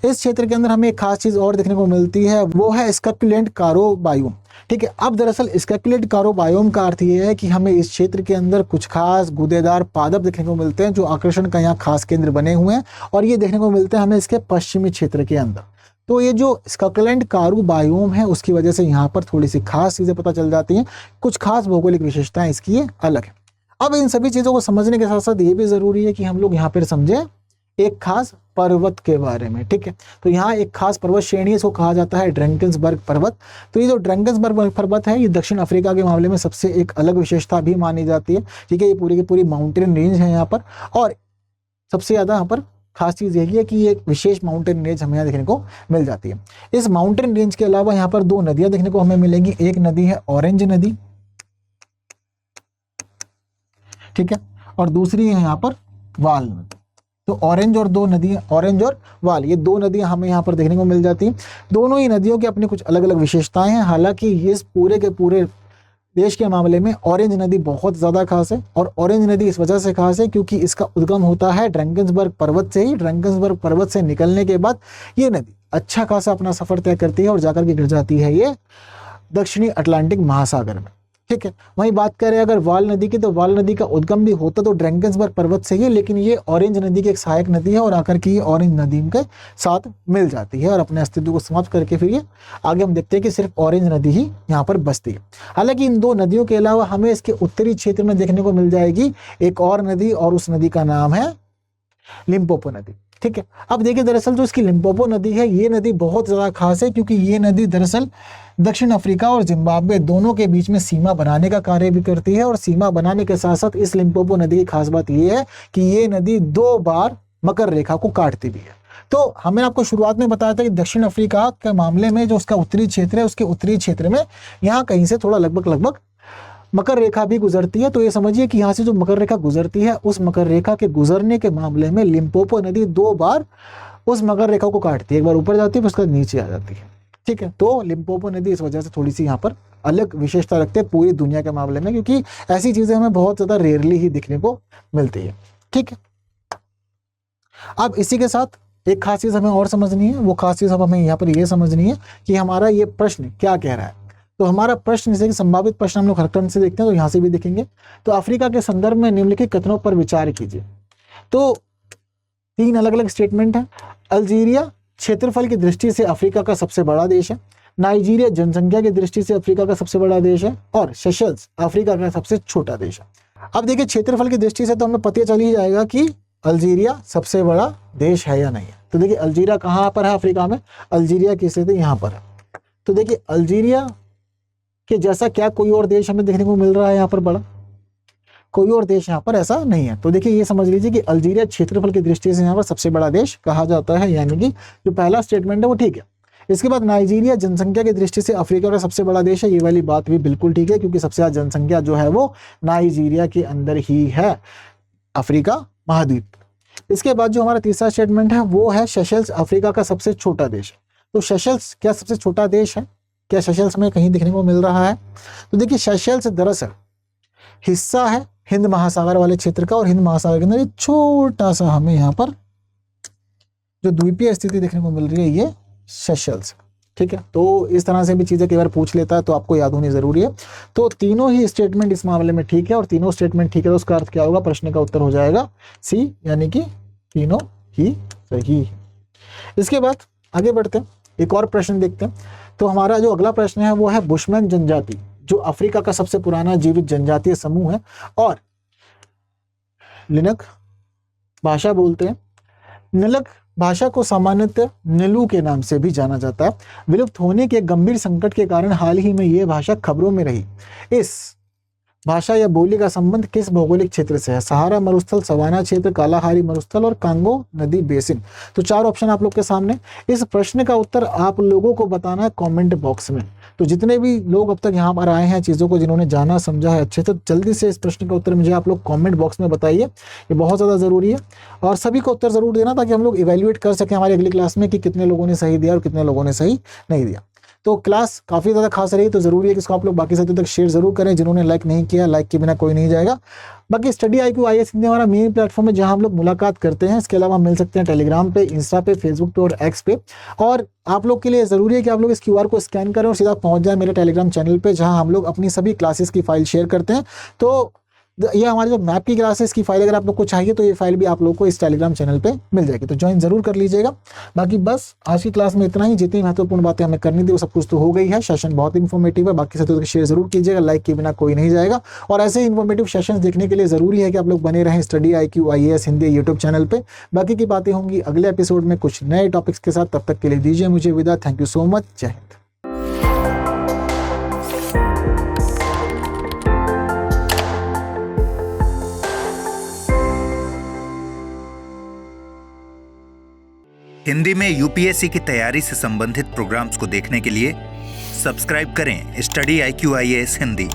इस क्षेत्र के अंदर हमें एक खास चीज और देखने को मिलती है, वो है स्कैक्युलेंट कारो बायोम। ठीक है, अब दरअसल स्कैक्युलेंट कारो बायोम का अर्थ ये है कि हमें इस क्षेत्र के अंदर कुछ खास गूदेदार पादप देखने को मिलते हैं, जो आकर्षण का यहाँ खास केंद्र बने हुए हैं, और ये देखने को मिलते हैं हमें इसके पश्चिमी क्षेत्र के अंदर। तो ये जो स्कैक्युलेंट कारू बायोम है, उसकी वजह से यहाँ पर थोड़ी सी खास चीजें पता चल जाती हैं, कुछ खास भौगोलिक विशेषताएं इसकी ये अलग है। अब इन सभी चीजों को समझने के साथ साथ ये भी जरूरी है कि हम लोग यहाँ पर समझें एक खास पर्वत के बारे में। ठीक है, तो यहाँ एक खास पर्वत श्रेणी, इसको कहा जाता है ड्रैंकन्सबर्ग पर्वत। तो ये जो ड्रैंकन्सबर्ग पर्वत है, ये दक्षिण अफ्रीका के मामले में सबसे एक अलग विशेषता भी मानी जाती है। ठीक है, ये पूरी की पूरी माउंटेन रेंज है यहाँ पर, और सबसे ज्यादा यहाँ पर खास चीज यही है कि ये एक विशेष माउंटेन रेंज हमें यहाँ देखने को मिल जाती है। इस माउंटेन रेंज के अलावा यहाँ पर 2 नदियां देखने को हमें मिलेंगी। एक नदी है ऑरेंज नदी, ठीक है, और दूसरी है यहाँ पर वाल नदी। तो ऑरेंज और 2 नदियां, ऑरेंज और वाल, ये 2 नदियां हमें यहाँ पर देखने को मिल जाती हैं। दोनों ही नदियों की अपनी कुछ अलग अलग विशेषताएं हैं। हालांकि इस पूरे के पूरे देश के मामले में ऑरेंज नदी बहुत ज़्यादा खास है, और ऑरेंज नदी इस वजह से खास है क्योंकि इसका उद्गम होता है ड्रैंकन्सबर्ग पर्वत से ही। ड्रैंकन्सबर्ग पर्वत से निकलने के बाद ये नदी अच्छा खासा अपना सफर तय करती है और जाकर के गिर जाती है ये दक्षिणी अटलांटिक महासागर में। ठीक है, वहीं बात करें अगर वाल नदी की, तो वाल नदी का उद्गम भी होता तो ड्रैंकन्सबर्ग पर्वत से ही, लेकिन ये ऑरेंज नदी की एक सहायक नदी है और आकर के ये ऑरेंज नदी के साथ मिल जाती है और अपने अस्तित्व को समाप्त करके फिर ये आगे हम देखते हैं कि सिर्फ ऑरेंज नदी ही यहाँ पर बसती है। हालांकि इन 2 नदियों के अलावा हमें इसके उत्तरी क्षेत्र में देखने को मिल जाएगी एक और नदी, और उस नदी का नाम है लिम्पोपो नदी। ठीक है, अब देखिए दरअसल जो इसकी लिम्पोपो नदी है, ये नदी बहुत ज़्यादा खास है क्योंकि ये नदी दरअसल दक्षिण अफ्रीका और जिम्बाब्वे दोनों के बीच में सीमा बनाने का कार्य भी करती है। और सीमा बनाने के साथ साथ इस लिम्पोपो नदी की खास बात ये है कि ये नदी 2 बार मकर रेखा को काटती भी है। तो हमने आपको शुरुआत में बताया था कि दक्षिण अफ्रीका के मामले में जो उसका उत्तरी क्षेत्र है, उसके उत्तरी क्षेत्र में यहाँ कहीं से थोड़ा लगभग मकर रेखा भी गुजरती है। तो ये समझिए कि यहाँ से जो मकर रेखा गुजरती है, उस मकर रेखा के गुजरने के मामले में लिम्पोपो नदी 2 बार उस मकर रेखा को काटती है। एक बार ऊपर जाती है, उसके बाद नीचे आ जाती है। ठीक है, तो लिम्पोपो नदी इस वजह से थोड़ी सी यहाँ पर अलग विशेषता रखते हैं पूरी दुनिया के मामले में, क्योंकि ऐसी चीजें हमें बहुत ज्यादा रेयरली ही दिखने को मिलती है। ठीक है, अब इसी के साथ एक खास चीज हमें और समझनी है। वो खास चीज अब हमें यहाँ पर ये समझनी है कि हमारा ये प्रश्न क्या कह रहा है। तो हमारा प्रश्न, जैसे कि संभावित प्रश्न हम लोग हर टर्म से देखते हैं, तो यहाँ से भी देखेंगे। तो अफ्रीका के संदर्भ में निम्नलिखित कथनों पर विचार कीजिए। तो 3 अलग अलग स्टेटमेंट है। अल्जीरिया क्षेत्रफल की दृष्टि से अफ्रीका का सबसे बड़ा देश है, नाइजीरिया जनसंख्या की दृष्टि से अफ्रीका का सबसे बड़ा देश है, और सेशल्स अफ्रीका का सबसे छोटा देश है। अब देखिए क्षेत्रफल की दृष्टि से तो हमें पता चल ही जाएगा कि अल्जीरिया सबसे बड़ा देश है या नहीं है। तो देखिए अल्जीरिया कहाँ पर है अफ्रीका में, अल्जीरिया की स्थिति यहाँ पर है। तो देखिए अल्जीरिया के जैसा क्या कोई और देश हमें देखने को मिल रहा है यहाँ पर बड़ा, कोई और देश यहाँ पर ऐसा नहीं है। तो देखिए ये समझ लीजिए कि अल्जीरिया क्षेत्रफल की दृष्टि से यहाँ पर सबसे बड़ा देश कहा जाता है, यानी कि जो पहला स्टेटमेंट है वो ठीक है। इसके बाद नाइजीरिया जनसंख्या की दृष्टि से अफ्रीका का सबसे बड़ा देश है, ये वाली बात भी बिल्कुल ठीक है, क्योंकि सबसे ज्यादा जनसंख्या जो है वो नाइजीरिया के अंदर ही है, अफ्रीका महाद्वीप। इसके बाद जो हमारा तीसरा स्टेटमेंट है वो है सेशल्स अफ्रीका का सबसे छोटा देश है। तो सेशल्स क्या सबसे छोटा देश है, क्या सेशल्स में कहीं दिखने को मिल रहा है? तो देखिए सेशल्स दरअसल हिस्सा है हिंद महासागर वाले क्षेत्र का, और हिंद महासागर के अंदर एक छोटा सा हमें यहाँ पर जो द्वीपीय स्थिति देखने को मिल रही है ये सेशल्स, ठीक है। तो इस तरह से भी चीजें कई बार पूछ लेता है, तो आपको याद होनी जरूरी है। तो तीनों ही स्टेटमेंट इस मामले में ठीक है, और तीनों स्टेटमेंट ठीक है तो उसका अर्थ क्या होगा, प्रश्न का उत्तर हो जाएगा सी, यानी कि तीनों ही सही है। इसके बाद आगे बढ़ते हैं, एक और प्रश्न देखते हैं। तो हमारा जो अगला प्रश्न है वो है बुशमैन जनजाति, जो अफ्रीका का सबसे पुराना जीवित जनजातीय समूह है और लिनक भाषा बोलते हैं। निलक भाषा को सामान्यतः निलू के नाम से भी जाना जाता है। विलुप्त होने के गंभीर संकट के कारण हाल ही में यह भाषा खबरों में रही। इस भाषा या बोली का संबंध किस भौगोलिक क्षेत्र से है? सहारा मरुस्थल, सवाना क्षेत्र, कालाहारी मरुस्थल और कांगो नदी बेसिन। तो चार ऑप्शन आप लोग के सामने। इस प्रश्न का उत्तर आप लोगों को बताना है कमेंट बॉक्स में। तो जितने भी लोग अब तक यहाँ पर आए हैं चीज़ों को जिन्होंने जाना समझा है अच्छे से, जल्दी से इस प्रश्न का उत्तर मुझे आप लोग कमेंट बॉक्स में बताइए, ये बहुत ज़्यादा ज़रूरी है। और सभी को उत्तर ज़रूर देना ताकि हम लोग इवेल्युएट कर सकें हमारी अगली क्लास में कि कितने लोगों ने सही दिया और कितने लोगों ने सही नहीं दिया। तो क्लास काफ़ी ज़्यादा खास रही, तो ज़रूरी है कि इसको आप लोग बाकी साथियों तक शेयर जरूर करें। जिन्होंने लाइक नहीं किया, लाइक के बिना कोई नहीं जाएगा। बाकी स्टडी IQ IAS हिंदी हमारा मेन प्लेटफॉर्म है जहां हम लोग मुलाकात करते हैं। इसके अलावा हम मिल सकते हैं टेलीग्राम पे, इंस्टा पे, फेसबुक पे और एक्स पे। और आप लोग के लिए ज़रूरी है कि आप लोग इस QR को स्कैन करें और सीधा पहुंच जाए मेरे टेलीग्राम चैनल पे, जहां हम लोग अपनी सभी क्लासेस की फाइल शेयर करते हैं। तो ये हमारे जो मैप की क्लासेस की फाइल अगर आप लोग को चाहिए तो ये फाइल भी आप लोग को इस टेलीग्राम चैनल पे मिल जाएगी, तो ज्वाइन जरूर कर लीजिएगा। बाकी बस आज की क्लास में इतना ही। जितनी महत्वपूर्ण बातें हमें करनी थी वो सब कुछ तो हो गई है। सेशन बहुत इंफॉर्मेटिव है, बाकी साथियों को शेयर जरूर कीजिएगा, लाइक के बिना कोई नहीं जाएगा। और ऐसे इंफॉर्मेटिव सेशंस देखने के लिए जरूरी है कि आप लोग बने रहें study IQ IAS Hindi YouTube channel पे। बाकी की बातें होंगी अगले एपिसोड में कुछ नए टॉपिक्स के साथ। तब तक के लिए दीजिए मुझे विदा। Thank you so much. जय हिंद। हिंदी में UPSC की तैयारी से संबंधित प्रोग्राम्स को देखने के लिए सब्सक्राइब करें स्टडी IQ IAS हिंदी।